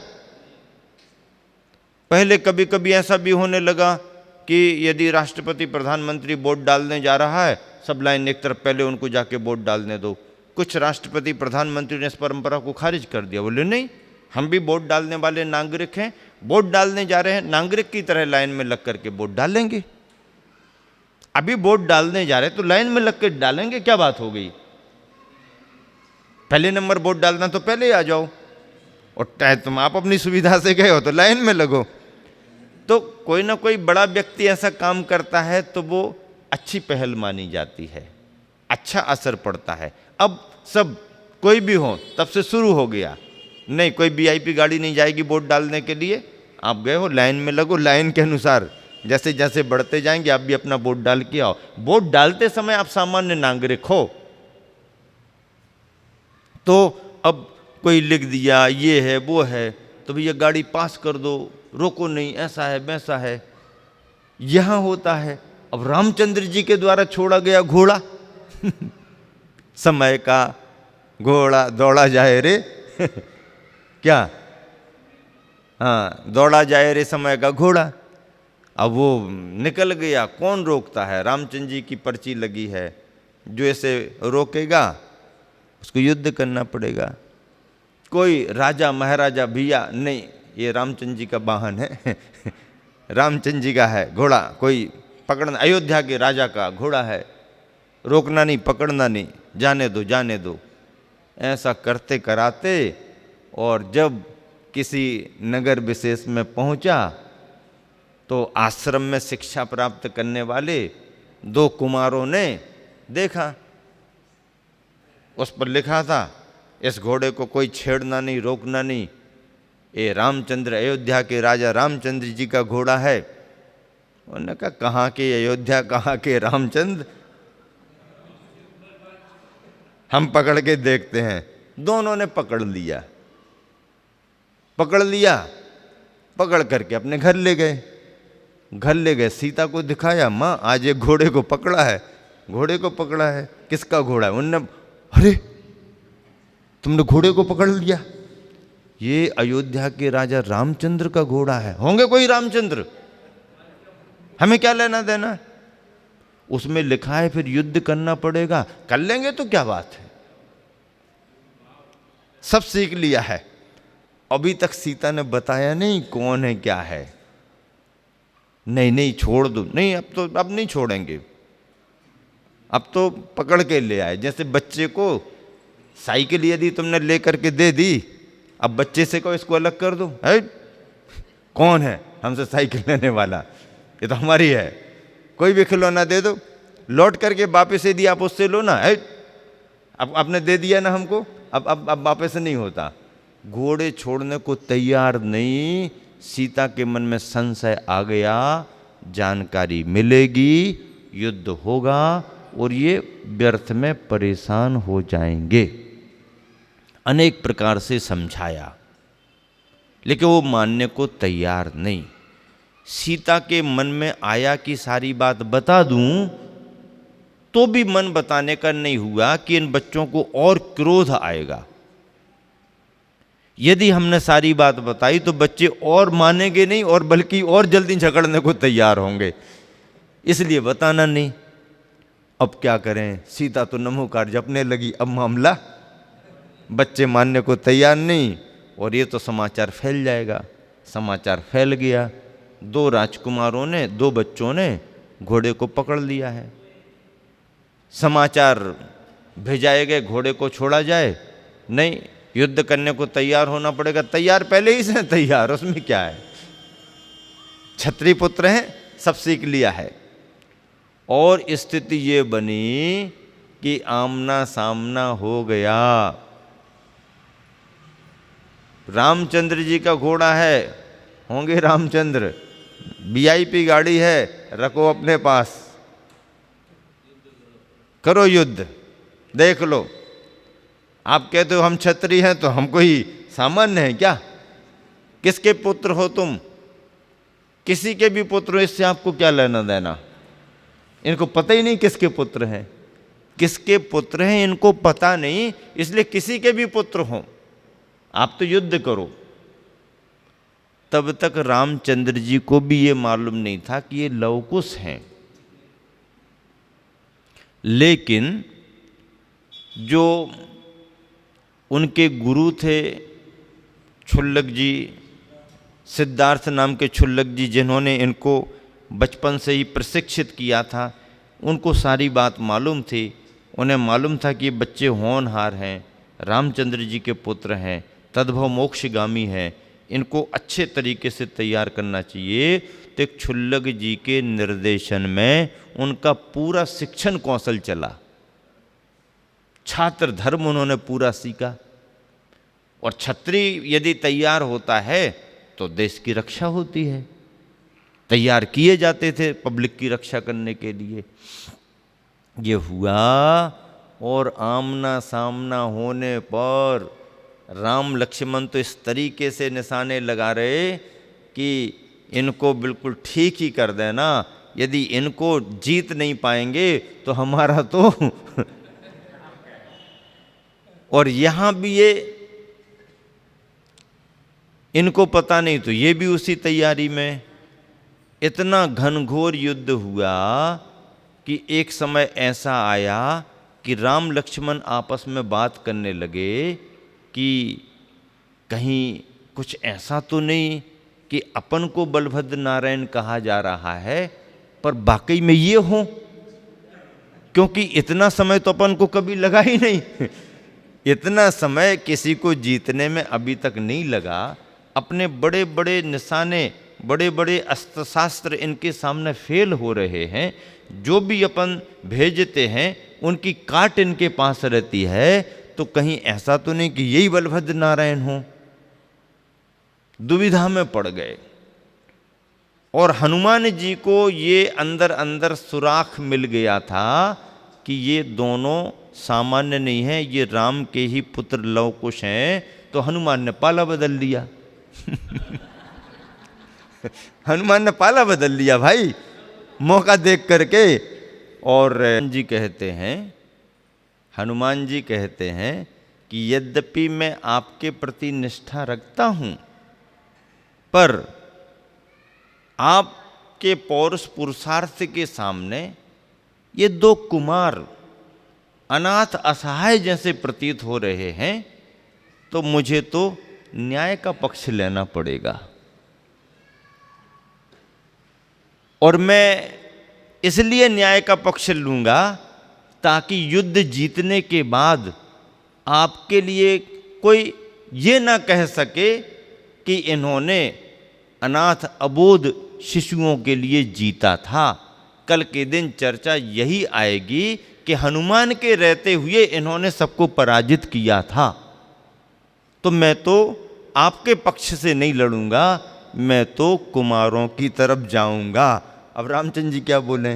पहले कभी कभी ऐसा भी होने लगा कि यदि राष्ट्रपति प्रधानमंत्री वोट डालने जा रहा है, सब लाइन एक तरफ, पहले उनको जाके वोट डालने दो। कुछ राष्ट्रपति प्रधानमंत्री ने इस परंपरा को खारिज कर दिया, बोले नहीं, हम भी वोट डालने वाले नागरिक हैं, वोट डालने जा रहे हैं, नागरिक की तरह लाइन में लग करके वोट डालेंगे। अभी वोट डालने जा रहे हैं तो लाइन में लग कर डालेंगे, क्या बात हो गई? पहले नंबर वोट डालना तो पहले ही आ जाओ, और तुम आप अपनी सुविधा से गए हो तो लाइन में लगो। तो कोई ना कोई बड़ा व्यक्ति ऐसा काम करता है तो वो अच्छी पहल मानी जाती है, अच्छा असर पड़ता है। अब सब कोई भी हो तब से शुरू हो गया, नहीं कोई वीआईपी गाड़ी नहीं जाएगी वोट डालने के लिए, आप गए हो लाइन में लगो, लाइन के अनुसार जैसे जैसे बढ़ते जाएंगे आप भी अपना वोट डाल के आओ। वोट डालते समय आप सामान्य नागरिक हो, तो अब कोई लिख दिया ये है वो है तो भैया गाड़ी पास कर दो, रोको नहीं, ऐसा है वैसा है, यहां होता है। अब रामचंद्र जी के द्वारा छोड़ा गया घोड़ा समय का घोड़ा दौड़ा जाए रे क्या? हाँ, दौड़ा जाए रे समय का घोड़ा। अब वो निकल गया, कौन रोकता है? रामचंद्र जी की पर्ची लगी है, जो ऐसे रोकेगा उसको युद्ध करना पड़ेगा। कोई राजा महाराजा भैया नहीं, ये रामचंद्र जी का वाहन है रामचंद्र जी का है घोड़ा, कोई पकड़ना, अयोध्या के राजा का घोड़ा है, रोकना नहीं, पकड़ना नहीं, जाने दो जाने दो। ऐसा करते कराते और जब किसी नगर विशेष में पहुंचा तो आश्रम में शिक्षा प्राप्त करने वाले दो कुमारों ने देखा, उस पर लिखा था इस घोड़े को कोई छेड़ना नहीं, रोकना नहीं, ये रामचंद्र अयोध्या के राजा रामचंद्र जी का घोड़ा है। उन्होंने कहा कहाँ के अयोध्या, कहाँ के रामचंद्र, हम पकड़ के देखते हैं। दोनों ने पकड़ लिया, पकड़ करके अपने घर ले गए। घर ले गए, सीता को दिखाया, माँ आज एक घोड़े को पकड़ा है, घोड़े को पकड़ा है। किसका घोड़ा है? उनने, अरे तुमने घोड़े को पकड़ लिया, ये अयोध्या के राजा रामचंद्र का घोड़ा है। होंगे कोई रामचंद्र, हमें क्या लेना देना? उसमें लिखा है फिर युद्ध करना पड़ेगा, कर लेंगे तो क्या बात है, सब सीख लिया है। अभी तक सीता ने बताया नहीं कौन है क्या है। नहीं नहीं छोड़ दो, नहीं अब नहीं छोड़ेंगे, अब तो पकड़ के ले आए। जैसे बच्चे को साइकिल यदि तुमने ले करके दे दी, अब बच्चे से कहो इसको अलग कर दो, है कौन है हमसे साइकिल लेने वाला, ये तो हमारी है। कोई भी खिलौना दे दो, लौट करके वापस यदि आप उससे लो ना, है अब आपने दे दिया ना हमको, अब वापस नहीं होता। घोड़े छोड़ने को तैयार नहीं। सीता के मन में संशय आ गया, जानकारी मिलेगी, युद्ध होगा और ये व्यर्थ में परेशान हो जाएंगे। अनेक प्रकार से समझाया, लेकिन वो मानने को तैयार नहीं। सीता के मन में आया कि सारी बात बता दूं, तो भी मन बताने का नहीं हुआ कि इन बच्चों को और क्रोध आएगा। यदि हमने सारी बात बताई तो बच्चे और मानेंगे नहीं, और बल्कि और जल्दी झगड़ने को तैयार होंगे, इसलिए बताना नहीं। अब क्या करें, सीता तो नमोकार जपने लगी। अब मामला, बच्चे मानने को तैयार नहीं और ये तो समाचार फैल जाएगा। समाचार फैल गया, दो राजकुमारों ने, दो बच्चों ने घोड़े को पकड़ लिया है। समाचार भेजाए गए घोड़े को छोड़ा जाए? नहीं, युद्ध करने को तैयार होना पड़ेगा। तैयार पहले ही से तैयार, उसमें क्या है, क्षत्रिय पुत्र हैं, सब सीख लिया है। और स्थिति ये बनी कि आमना सामना हो गया। रामचंद्र जी का घोड़ा है, होंगे रामचंद्र, वीआईपी गाड़ी है, रखो अपने पास, करो युद्ध, देख लो। आप कहते हो हम क्षत्रिय हैं तो हम कोई सामान्य हैं क्या? किसके पुत्र हो तुम? किसी के भी पुत्र हो, इससे आपको क्या लेना देना? इनको पता ही नहीं किसके पुत्र हैं, किसके पुत्र हैं इनको पता नहीं, इसलिए किसी के भी पुत्र हों आप तो युद्ध करो। तब तक रामचंद्र जी को भी ये मालूम नहीं था कि ये लवकुश हैं। लेकिन जो उनके गुरु थे क्षुल्लक जी, सिद्धार्थ नाम के क्षुल्लक जी, जिन्होंने इनको बचपन से ही प्रशिक्षित किया था, उनको सारी बात मालूम थी। उन्हें मालूम था कि बच्चे होनहार हैं, रामचंद्र जी के पुत्र हैं, तद्भव मोक्षगामी हैं, इनको अच्छे तरीके से तैयार करना चाहिए। तो एक क्षुल्लक जी के निर्देशन में उनका पूरा शिक्षण कौशल चला, छात्र धर्म उन्होंने पूरा सीखा। और क्षत्रिय यदि तैयार होता है तो देश की रक्षा होती है, तैयार किए जाते थे पब्लिक की रक्षा करने के लिए। ये हुआ और आमना सामना होने पर राम लक्ष्मण तो इस तरीके से निशाने लगा रहे कि इनको बिल्कुल ठीक ही कर देना, यदि इनको जीत नहीं पाएंगे तो हमारा तो और यहां भी ये इनको पता नहीं तो ये भी उसी तैयारी में। इतना घनघोर युद्ध हुआ कि एक समय ऐसा आया कि राम लक्ष्मण आपस में बात करने लगे कि कहीं कुछ ऐसा तो नहीं कि अपन को बलभद्र नारायण कहा जा रहा है पर वाकई में ये हो, क्योंकि इतना समय तो अपन को कभी लगा ही नहीं इतना समय किसी को जीतने में अभी तक नहीं लगा। अपने बड़े बड़े निशाने, बड़े बड़े अस्त्र शास्त्र इनके सामने फेल हो रहे हैं। जो भी अपन भेजते हैं उनकी काट इनके पास रहती है, तो कहीं ऐसा तो नहीं कि यही बलभद्र नारायण हो। दुविधा में पड़ गए। और हनुमान जी को ये अंदर अंदर सुराख मिल गया था कि ये दोनों सामान्य नहीं है, ये राम के ही पुत्र लवकुश हैं। तो हनुमान ने पाला बदल लिया हनुमान ने पाला बदल लिया भाई, मौका देख करके। और हनुमान जी कहते हैं कि यद्यपि मैं आपके प्रति निष्ठा रखता हूं, पर आपके पौरुष पुरुषार्थ के सामने ये दो कुमार अनाथ असहाय जैसे प्रतीत हो रहे हैं, तो मुझे तो न्याय का पक्ष लेना पड़ेगा। और मैं इसलिए न्याय का पक्ष लूंगा ताकि युद्ध जीतने के बाद आपके लिए कोई ये ना कह सके कि इन्होंने अनाथ अबोध शिशुओं के लिए जीता था। कल के दिन चर्चा यही आएगी कि हनुमान के रहते हुए इन्होंने सबको पराजित किया था। तो मैं तो आपके पक्ष से नहीं लड़ूंगा, मैं तो कुमारों की तरफ जाऊंगा। अब रामचंद्र जी क्या बोले?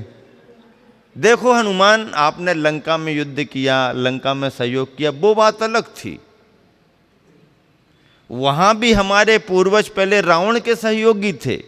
देखो हनुमान, आपने लंका में युद्ध किया, लंका में सहयोग किया, वो बात अलग थी। वहां भी हमारे पूर्वज पहले रावण के सहयोगी थे।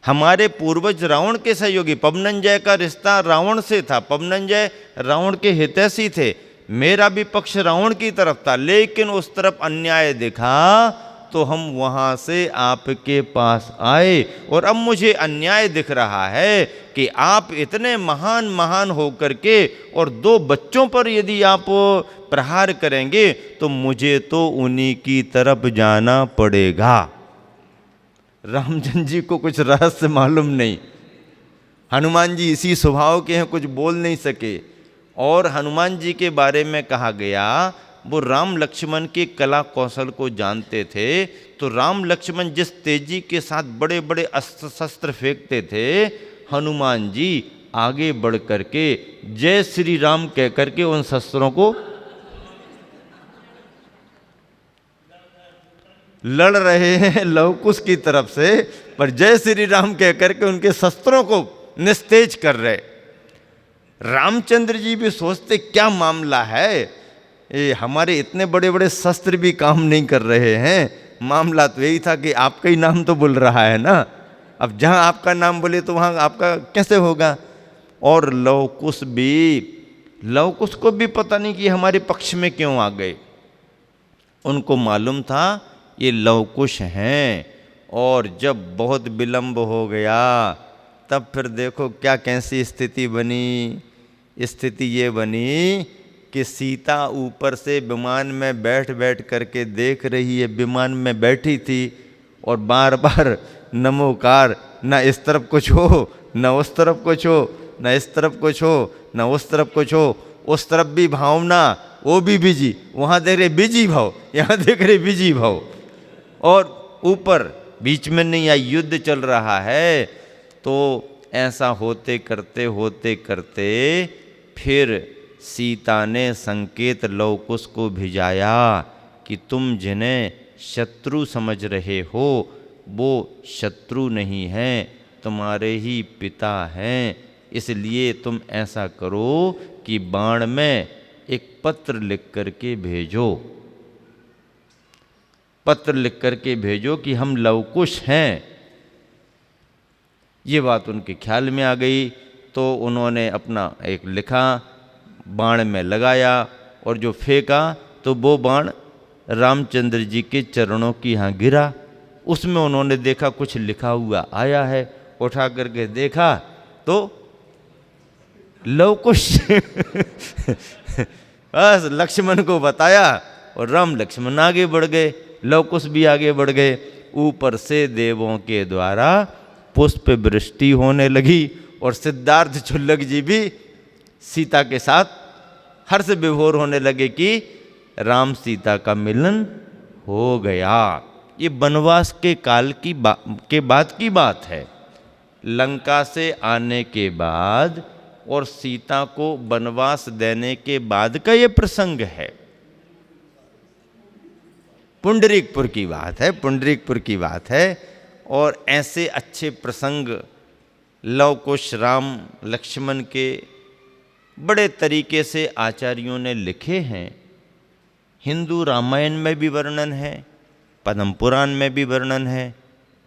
हमारे पूर्वज रावण के सहयोगी, पवनंजय का रिश्ता रावण से था, पवनंजय रावण के हितैषी थे। मेरा भी पक्ष रावण की तरफ था, लेकिन उस तरफ अन्याय दिखा तो हम वहां से आपके पास आए। और अब मुझे अन्याय दिख रहा है कि आप इतने महान महान होकर के और दो बच्चों पर यदि आप प्रहार करेंगे तो मुझे तो उन्हीं की तरफ जाना पड़ेगा। रामचंद्र जी को कुछ रहस्य मालूम नहीं, हनुमान जी इसी स्वभाव के हैं, कुछ बोल नहीं सके। और हनुमान जी के बारे में कहा गया वो राम लक्ष्मण के कला कौशल को जानते थे। तो राम लक्ष्मण जिस तेजी के साथ बड़े बड़े अस्त्र शस्त्र फेंकते थे, हनुमान जी आगे बढ़ करके जय श्री राम कह करके उन शस्त्रों को लड़ रहे हैं लवकुश की तरफ से, पर जय श्री राम कह करके उनके शस्त्रों को निस्तेज कर रहे। रामचंद्र जी भी सोचते क्या मामला है, ये हमारे इतने बड़े बड़े शस्त्र भी काम नहीं कर रहे हैं। मामला तो यही था कि आपका ही नाम तो बोल रहा है ना, अब जहां आपका नाम बोले तो वहां आपका कैसे होगा। और लवकुश को भी पता नहीं कि हमारे पक्ष में क्यों आ गए। उनको मालूम था ये लवकुश हैं। और जब बहुत विलंब हो गया तब फिर देखो क्या कैसी स्थिति बनी। स्थिति ये बनी कि सीता ऊपर से विमान में बैठ बैठ करके देख रही है, विमान में बैठी थी और बार बार नमोकार, न इस तरफ कुछ हो न उस तरफ कुछ हो, न इस तरफ कुछ हो न उस तरफ कुछ हो। उस तरफ भी भावना, वो भी बिजी, वहाँ देख रहे बिजी भाव, यहाँ देख रहे बिजी भाव, और ऊपर बीच में नहीं आई, युद्ध चल रहा है। तो ऐसा होते करते फिर सीता ने संकेत लवकुश को भिजाया कि तुम जिन्हें शत्रु समझ रहे हो वो शत्रु नहीं हैं, तुम्हारे ही पिता हैं। इसलिए तुम ऐसा करो कि बाण में एक पत्र लिख करके भेजो, पत्र लिख करके भेजो कि हम लवकुश हैं। ये बात उनके ख्याल में आ गई। तो उन्होंने अपना एक लिखा, बाण में लगाया और जो फेंका तो वो बाण रामचंद्र जी के चरणों की यहाँ गिरा। उसमें उन्होंने देखा कुछ लिखा हुआ आया है, उठा करके देखा तो लवकुश बस लक्ष्मण को बताया और राम लक्ष्मण आगे बढ़ गए, लवकुश भी आगे बढ़ गए। ऊपर से देवों के द्वारा पुष्प वृष्टि होने लगी और सिद्धार्थ क्षुल्लक जी भी सीता के साथ हर्ष विभोर होने लगे कि राम सीता का मिलन हो गया। ये वनवास के काल के बाद की बात है। लंका से आने के बाद और सीता को वनवास देने के बाद का ये प्रसंग है। पुंडरीकपुर की बात है, पुंडरीकपुर की बात है। और ऐसे अच्छे प्रसंग लवकुश राम लक्ष्मण के बड़े तरीके से आचार्यों ने लिखे हैं। हिंदू रामायण में भी वर्णन है, पद्म पुराण में भी वर्णन है,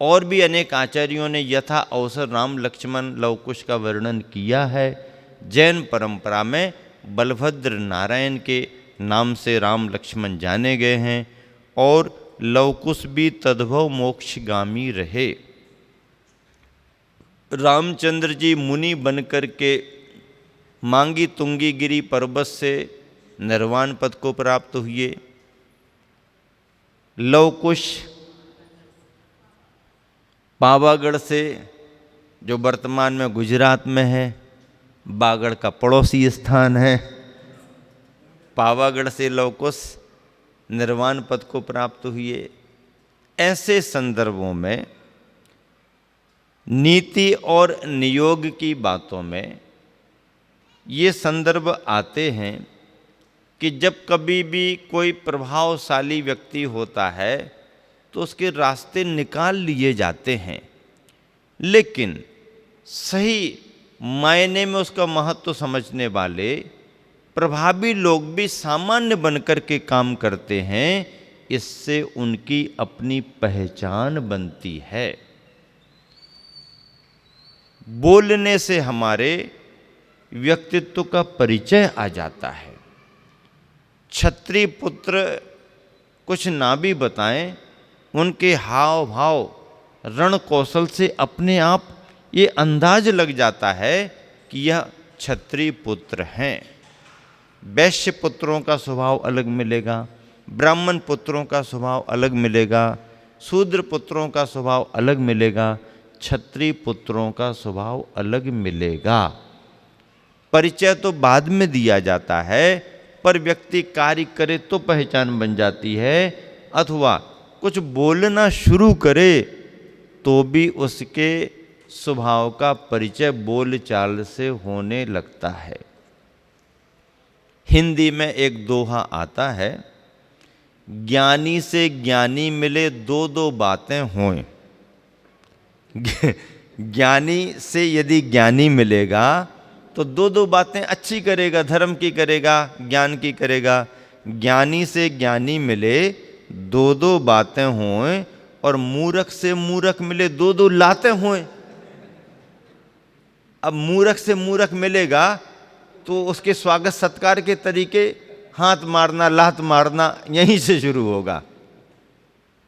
और भी अनेक आचार्यों ने यथा अवसर राम लक्ष्मण लवकुश का वर्णन किया है। जैन परंपरा में बलभद्र नारायण के नाम से राम लक्ष्मण जाने गए हैं और लवकुश भी तद्भव मोक्षगामी रहे। रामचंद्र जी मुनि बनकर के मांगी तुंगी गिरी पर्वत से निर्वाण पद को प्राप्त हुए। लवकुश पावागढ़ से, जो वर्तमान में गुजरात में है, बागड़ का पड़ोसी स्थान है, पावागढ़ से लवकुश निर्वाण पद को प्राप्त हुए। ऐसे संदर्भों में नीति और नियोग की बातों में ये संदर्भ आते हैं कि जब कभी भी कोई प्रभावशाली व्यक्ति होता है तो उसके रास्ते निकाल लिए जाते हैं, लेकिन सही मायने में उसका महत्व समझने वाले प्रभावी लोग भी सामान्य बनकर के काम करते हैं। इससे उनकी अपनी पहचान बनती है। बोलने से हमारे व्यक्तित्व का परिचय आ जाता है। क्षत्रिय पुत्र कुछ ना भी बताएं, उनके हाव भाव रण कौशल से अपने आप ये अंदाज लग जाता है कि यह क्षत्रिय पुत्र हैं। वैश्य पुत्रों का स्वभाव अलग मिलेगा, ब्राह्मण पुत्रों का स्वभाव अलग मिलेगा, शूद्र पुत्रों का स्वभाव अलग मिलेगा, क्षत्रिय पुत्रों का स्वभाव अलग मिलेगा। परिचय तो बाद में दिया जाता है, पर व्यक्ति कार्य करे तो पहचान बन जाती है, अथवा कुछ बोलना शुरू करे तो भी उसके स्वभाव का परिचय बोलचाल से होने लगता है। हिंदी में एक दोहा आता है, ज्ञानी से ज्ञानी मिले दो दो बातें हों। ज्ञानी से यदि ज्ञानी मिलेगा तो दो दो बातें अच्छी करेगा, धर्म की करेगा, ज्ञान की करेगा। ज्ञानी से ज्ञानी मिले दो दो बातें हों, और मूर्ख से मूर्ख मिले दो दो लातें हों। अब मूर्ख से मूर्ख मिलेगा तो उसके स्वागत सत्कार के तरीके हाथ मारना, लात मारना यहीं से शुरू होगा।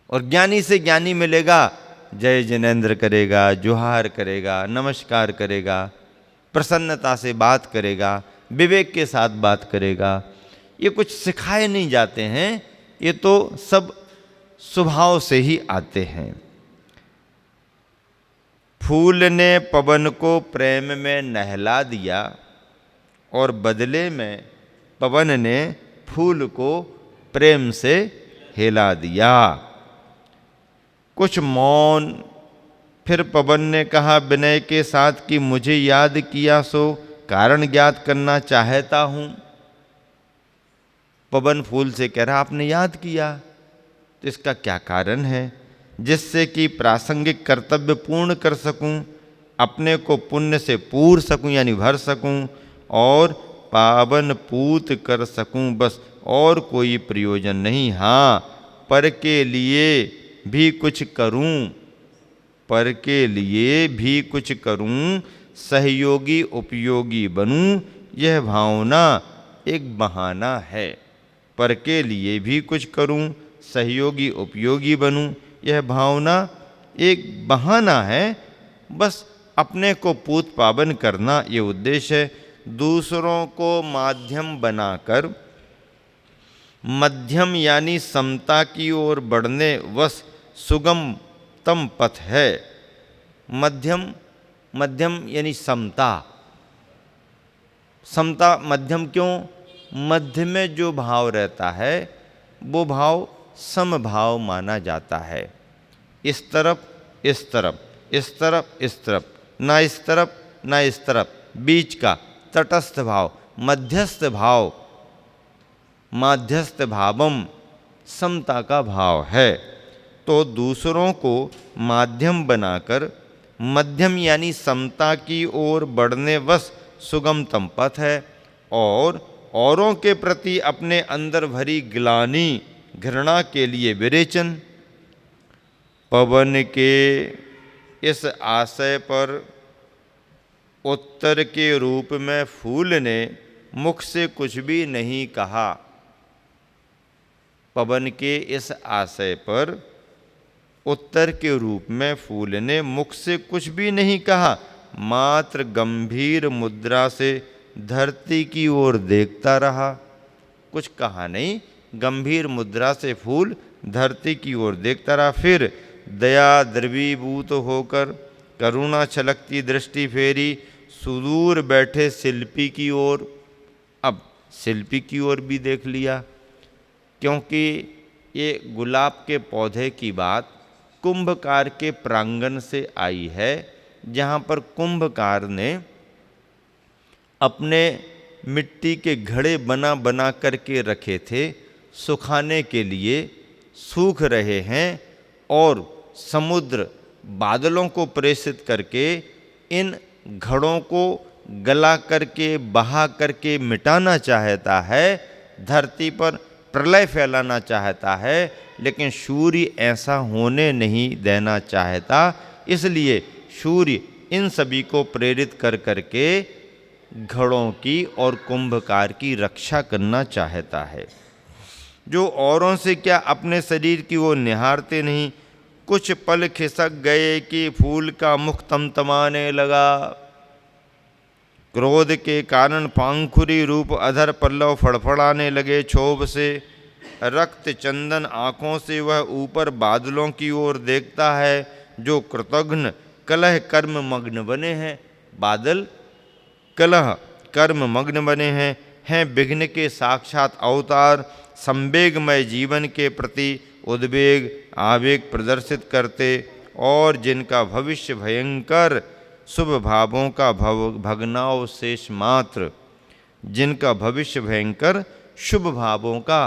और ज्ञानी से ज्ञानी मिलेगा, जय जिनेंद्र करेगा, जोहार करेगा, नमस्कार करेगा, प्रसन्नता से बात करेगा, विवेक के साथ बात करेगा। ये कुछ सिखाए नहीं जाते हैं, ये तो सब स्वभाव से ही आते हैं। फूल ने पवन को प्रेम में नहला दिया, और बदले में पवन ने फूल को प्रेम से हिला दिया। कुछ मौन, फिर पवन ने कहा विनय के साथ कि मुझे याद किया सो कारण ज्ञात करना चाहता हूं। पवन फूल से कह रहा आपने याद किया तो इसका क्या कारण है, जिससे कि प्रासंगिक कर्तव्य पूर्ण कर सकूं, अपने को पुण्य से पूर सकूं यानी भर सकूं, और पावन पूत कर सकूं, बस और कोई प्रयोजन नहीं। हाँ, पर के लिए भी कुछ करूं, पर के लिए भी कुछ करूं, सहयोगी उपयोगी बनूं, यह भावना एक बहाना है। पर के लिए भी कुछ करूं, सहयोगी उपयोगी बनूं, यह भावना एक बहाना है। बस अपने को पूत पावन करना ये उद्देश्य है। दूसरों को माध्यम बनाकर, मध्यम यानी समता की ओर बढ़ने वश सुगमतम पथ है। मध्यम, मध्यम यानी समता। समता मध्यम क्यों? मध्य में जो भाव रहता है वो भाव समभाव माना जाता है। इस तरफ इस तरफ, इस तरफ इस तरफ, ना इस तरफ ना इस तरफ, बीच का तटस्थ भाव, मध्यस्थ भाव, माध्यस्थ भावम, समता का भाव है। तो दूसरों को माध्यम बनाकर, मध्यम यानी समता की ओर बढ़ने वश सुगमतम पथ है। और औरों के प्रति अपने अंदर भरी ग्लानि, घृणा के लिए विरेचन। पवन के इस आशय पर उत्तर के रूप में फूल ने मुख से कुछ भी नहीं कहा। पवन के इस आशय पर उत्तर के रूप में फूल ने मुख से कुछ भी नहीं कहा, मात्र गंभीर मुद्रा से धरती की ओर देखता रहा। कुछ कहा नहीं, गंभीर मुद्रा से फूल धरती की ओर देखता रहा। फिर दया द्रवीभूत होकर करुणा छलकती दृष्टि फेरी सुदूर बैठे शिल्पी की ओर। अब शिल्पी की ओर भी देख लिया, क्योंकि ये गुलाब के पौधे की बात कुंभकार के प्रांगण से आई है, जहाँ पर कुंभकार ने अपने मिट्टी के घड़े बना बना करके रखे थे, सुखाने के लिए सूख रहे हैं, और समुद्र बादलों को प्रेषित करके इन घड़ों को गला करके बहा करके मिटाना चाहता है, धरती पर प्रलय फैलाना चाहता है, लेकिन सूर्य ऐसा होने नहीं देना चाहता। इसलिए सूर्य इन सभी को प्रेरित कर करके घड़ों की और कुंभकार की रक्षा करना चाहता है। जो औरों से क्या अपने शरीर की वो निहारते नहीं, कुछ पल खिसक गए कि फूल का मुख तमतमाने लगा। क्रोध के कारण पांखुरी रूप अधर पल्लव फड़फड़ाने लगे क्षोभ से। रक्त चंदन आँखों से वह ऊपर बादलों की ओर देखता है, जो कृतघ्न कलह कर्म मग्न बने हैं। बादल कलह सत्कर्म मग्न बने हैं विघ्न के साक्षात अवतार, संवेगमय जीवन के प्रति उद्वेग आवेग प्रदर्शित करते और जिनका भविष्य भयंकर शुभ भावों का भग्नावशेष मात्र, जिनका भविष्य भयंकर शुभ भावों का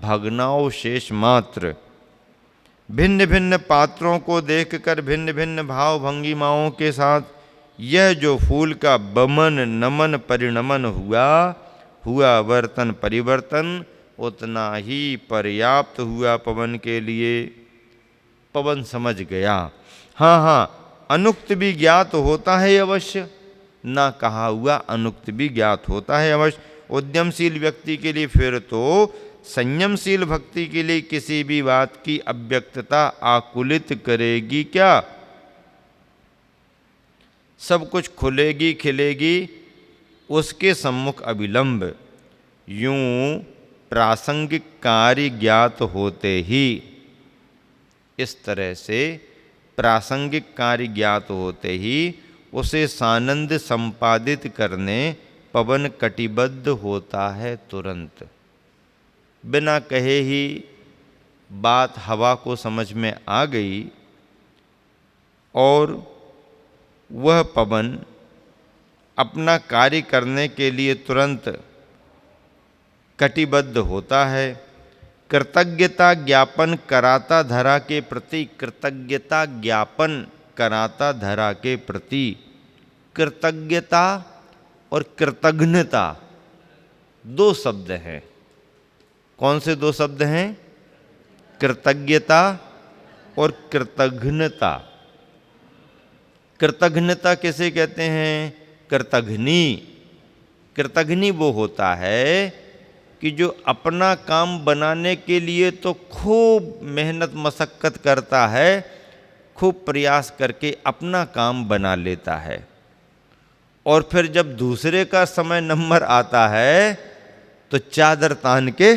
भग्नावशेष मात्र। भिन्न भिन्न पात्रों को देखकर भिन्न भिन्न भाव भंगिमाओं के साथ यह जो फूल का बमन नमन परिणमन हुआ वर्तन परिवर्तन उतना ही पर्याप्त हुआ पवन के लिए। पवन समझ गया, हाँ अनुक्त भी ज्ञात होता है अवश्य, ना कहा हुआ अनुक्त भी ज्ञात होता है अवश्य। उद्यमशील व्यक्ति के लिए फिर तो संयमशील भक्ति के लिए किसी भी बात की अव्यक्तता आकुलित करेगी क्या? सब कुछ खुलेगी खिलेगी उसके सम्मुख अविलंब। यूं प्रासंगिक कार्य ज्ञात होते ही, इस तरह से प्रासंगिक कार्य ज्ञात होते ही उसे सानंद संपादित करने पवन कटिबद्ध होता है तुरंत। बिना कहे ही बात हवा को समझ में आ गई और वह पवन अपना कार्य करने के लिए तुरंत कटिबद्ध होता है। कृतज्ञता ज्ञापन कराता धरा के प्रति, कृतज्ञता ज्ञापन कराता धरा के प्रति। कृतज्ञता और कृतघ्नता दो शब्द हैं। कौन से दो शब्द हैं? कृतज्ञता और कृतघ्नता। कृतघ्नता किसे कहते हैं? कृतघ्नी। कृतघ्नी वो होता है कि जो अपना काम बनाने के लिए तो खूब मेहनत मशक्कत करता है, खूब प्रयास करके अपना काम बना लेता है, और फिर जब दूसरे का समय नंबर आता है तो चादर तान के,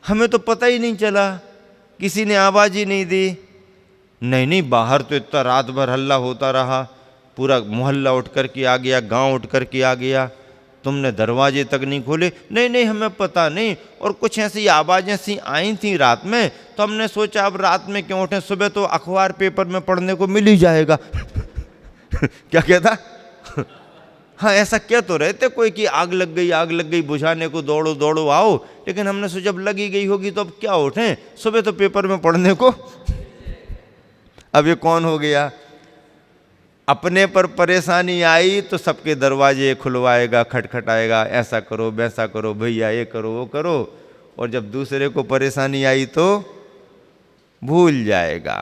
हमें तो पता ही नहीं चला, किसी ने आवाज ही नहीं दी। नहीं बाहर तो इतना रात भर हल्ला होता रहा, पूरा मोहल्ला उठ कर के आ गया, गांव उठ कर के आ गया, तुमने दरवाजे तक नहीं खोले। नहीं हमें पता नहीं, और कुछ ऐसी आवाज़ें सी आई थी रात में, तो हमने सोचा अब रात में क्यों उठें, सुबह तो अखबार पेपर में पढ़ने को मिल ही जाएगा। क्या कहता? हाँ ऐसा कह तो रहते कोई कि आग लग गई बुझाने को दौड़ो आओ, लेकिन हमने सोचा जब लगी गई होगी तो अब क्या उठें, सुबह तो पेपर में पढ़ने को। अब ये कौन हो गया? अपने पर परेशानी आई तो सबके दरवाजे खुलवाएगा, खटखटाएगा, ऐसा करो वैसा करो भैया, ये करो वो करो, और जब दूसरे को परेशानी आई तो भूल जाएगा।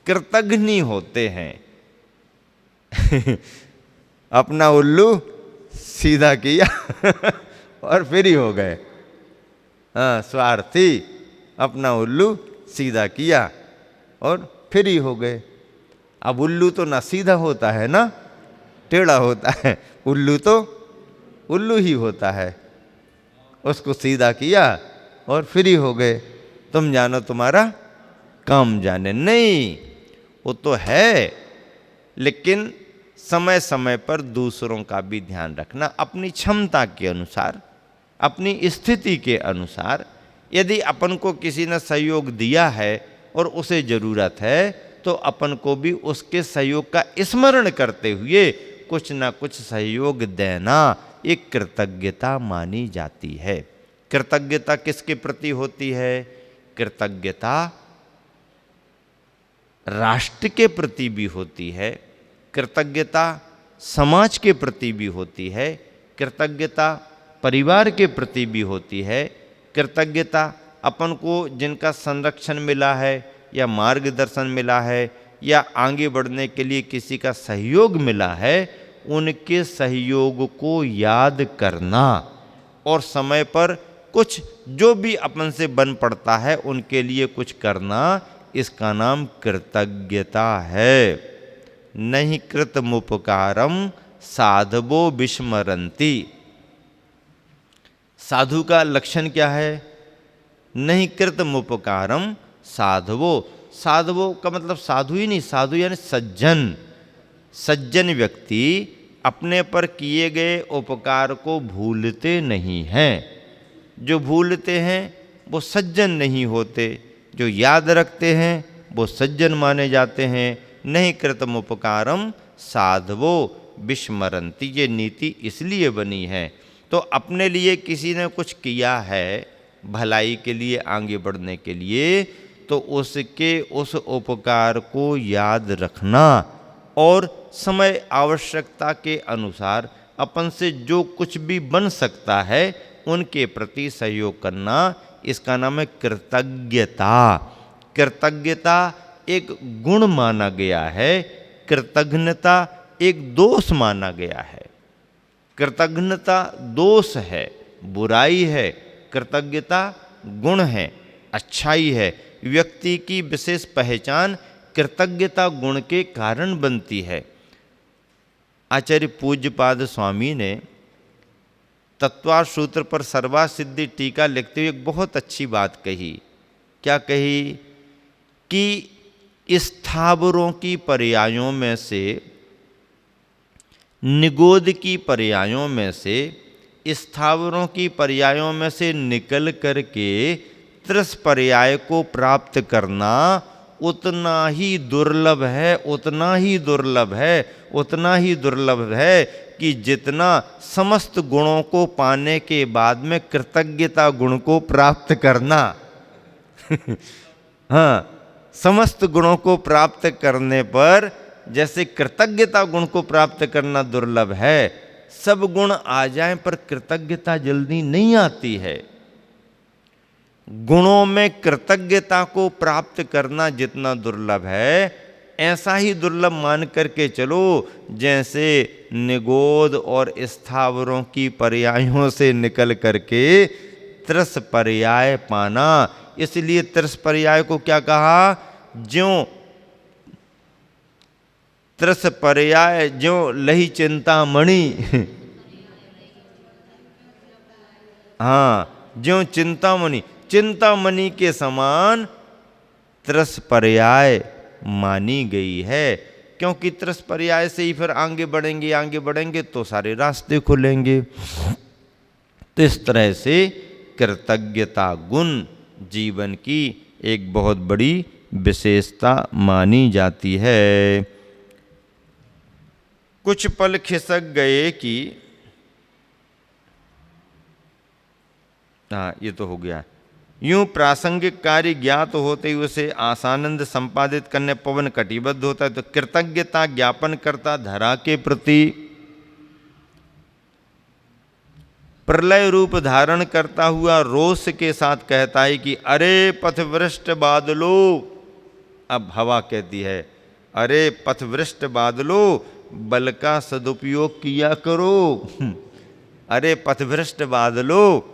कृतघ्नी होते हैं। अपना उल्लू सीधा किया और फ्री हो गए। हाँ स्वार्थी, अपना उल्लू सीधा किया और फ्री हो गए। अब उल्लू तो ना सीधा होता है ना टेढ़ा होता है, उल्लू तो उल्लू ही होता है। उसको सीधा किया और फ्री हो गए। तुम जानो तुम्हारा काम जाने। नहीं, वो तो है, लेकिन समय समय पर दूसरों का भी ध्यान रखना, अपनी क्षमता के अनुसार, अपनी स्थिति के अनुसार। यदि अपन को किसी ने सहयोग दिया है और उसे ज़रूरत है तो अपन को भी उसके सहयोग का स्मरण करते हुए कुछ ना कुछ सहयोग देना एक कृतज्ञता मानी जाती है। कृतज्ञता किसके प्रति होती है? कृतज्ञता राष्ट्र के प्रति भी होती है, कृतज्ञता समाज के प्रति भी होती है, कृतज्ञता परिवार के प्रति भी होती है, कृतज्ञता अपन को जिनका संरक्षण मिला है या मार्गदर्शन मिला है या आगे बढ़ने के लिए किसी का सहयोग मिला है, उनके सहयोग को याद करना और समय पर कुछ जो भी अपन से बन पड़ता है उनके लिए कुछ करना, इसका नाम कृतज्ञता है। नहीं कृतमुपकारम साधवो विस्मरन्ति। साधु का लक्षण क्या है? नहीं कृतमुपकारम साधवो। साधवो का मतलब साधु ही नहीं, साधु यानी सज्जन। सज्जन व्यक्ति अपने पर किए गए उपकार को भूलते नहीं हैं। जो भूलते हैं वो सज्जन नहीं होते, जो याद रखते हैं वो सज्जन माने जाते हैं। नहीं कृतम उपकारम साधवो विस्मरन्ति, ये नीति इसलिए बनी है। तो अपने लिए किसी ने कुछ किया है भलाई के लिए, आगे बढ़ने के लिए, तो उसके उस उपकार को याद रखना और समय आवश्यकता के अनुसार अपन से जो कुछ भी बन सकता है उनके प्रति सहयोग करना, इसका नाम है कृतज्ञता। कृतज्ञता एक गुण माना गया है, कृतज्ञता एक दोष माना गया है। कृतज्ञता दोष है, बुराई है, कृतज्ञता गुण है, अच्छाई है। व्यक्ति की विशेष पहचान कृतज्ञता गुण के कारण बनती है। आचार्य पूज्यपाद स्वामी ने तत्वार सूत्र पर सर्वासिद्धि टीका लिखते हुए एक बहुत अच्छी बात कही। क्या कही? कि स्थावरों की पर्यायों में से, निगोद की पर्यायों में से, स्थावरों की पर्यायों में से निकल करके त्रिस पर्याय को प्राप्त करना उतना ही दुर्लभ है, उतना ही दुर्लभ है, उतना ही दुर्लभ है कि जितना समस्त गुणों को पाने के बाद में कृतज्ञता गुण को प्राप्त करना हाँ, समस्त गुणों को प्राप्त करने पर जैसे कृतज्ञता गुण को प्राप्त करना दुर्लभ है, सब गुण आ जाएं पर कृतज्ञता जल्दी नहीं आती है। गुणों में कृतज्ञता को प्राप्त करना जितना दुर्लभ है, ऐसा ही दुर्लभ मान करके चलो जैसे निगोद और स्थावरों की पर्यायों से निकल करके त्रिस पर्याय पाना। इसलिए त्रिस पर्याय को क्या कहा? ज्यों त्रिस पर्याय ज्यों लही चिंतामणि हाँ, ज्यों चिंतामणि, चिंतामणि के समान त्रिस पर्याय मानी गई है। क्योंकि त्रिस पर्याय से ही फिर आगे बढ़ेंगे, आगे बढ़ेंगे तो सारे रास्ते खुलेंगे। तो इस तरह से कृतज्ञता गुण जीवन की एक बहुत बड़ी विशेषता मानी जाती है। कुछ पल खिसक गए कि हाँ, ये तो हो गया। यूं प्रासंगिक कार्य ज्ञात होते ही उसे आसानंद संपादित करने पवन कटिबद्ध होता है। तो कृतज्ञता ज्ञापन करता धरा के प्रति प्रलय रूप धारण करता हुआ रोष के साथ कहता है कि अरे पथभ्रष्ट बादलो। अब हवा कहती है अरे पथभ्रष्ट बादलो, बल का सदुपयोग किया करो। अरे पथभ्रष्ट बादलो,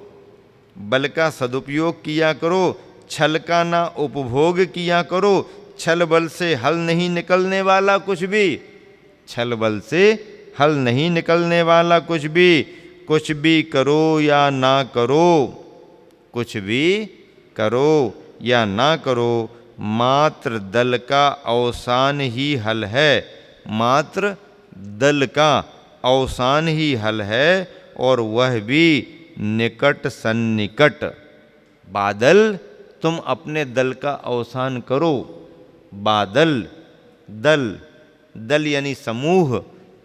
बल का सदुपयोग किया करो, छल का ना उपभोग किया करो। छल बल से हल नहीं निकलने वाला कुछ भी, छल बल से हल नहीं निकलने वाला कुछ भी करो या ना करो, कुछ भी करो या ना करो, मात्र दल का अवसान ही हल है, मात्र दल का अवसान ही हल है, और वह भी निकट सन्निकट। बादल, तुम अपने दल का अवसान करो। बादल, दल, दल यानी समूह,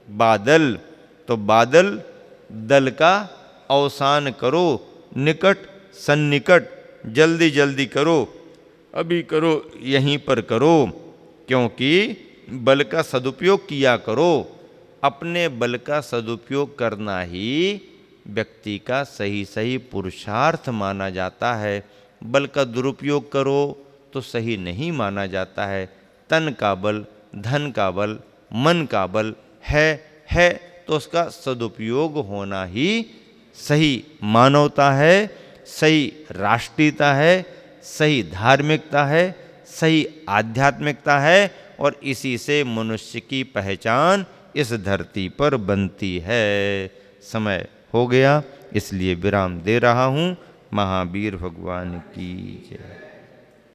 बादल, तो बादल दल का अवसान करो, निकट सन्निकट, जल्दी जल्दी करो, अभी करो, यहीं पर करो। क्योंकि बल का सदुपयोग किया करो। अपने बल का सदुपयोग करना ही व्यक्ति का सही सही पुरुषार्थ माना जाता है। बल का दुरुपयोग करो तो सही नहीं माना जाता है। तन का बल, धन का बल, मन का बल है तो उसका सदुपयोग होना ही सही मानवता है, सही राष्ट्रीयता है, सही धार्मिकता है, सही आध्यात्मिकता है, और इसी से मनुष्य की पहचान इस धरती पर बनती है। समय हो गया, इसलिए विराम दे रहा हूँ। महावीर भगवान की जय।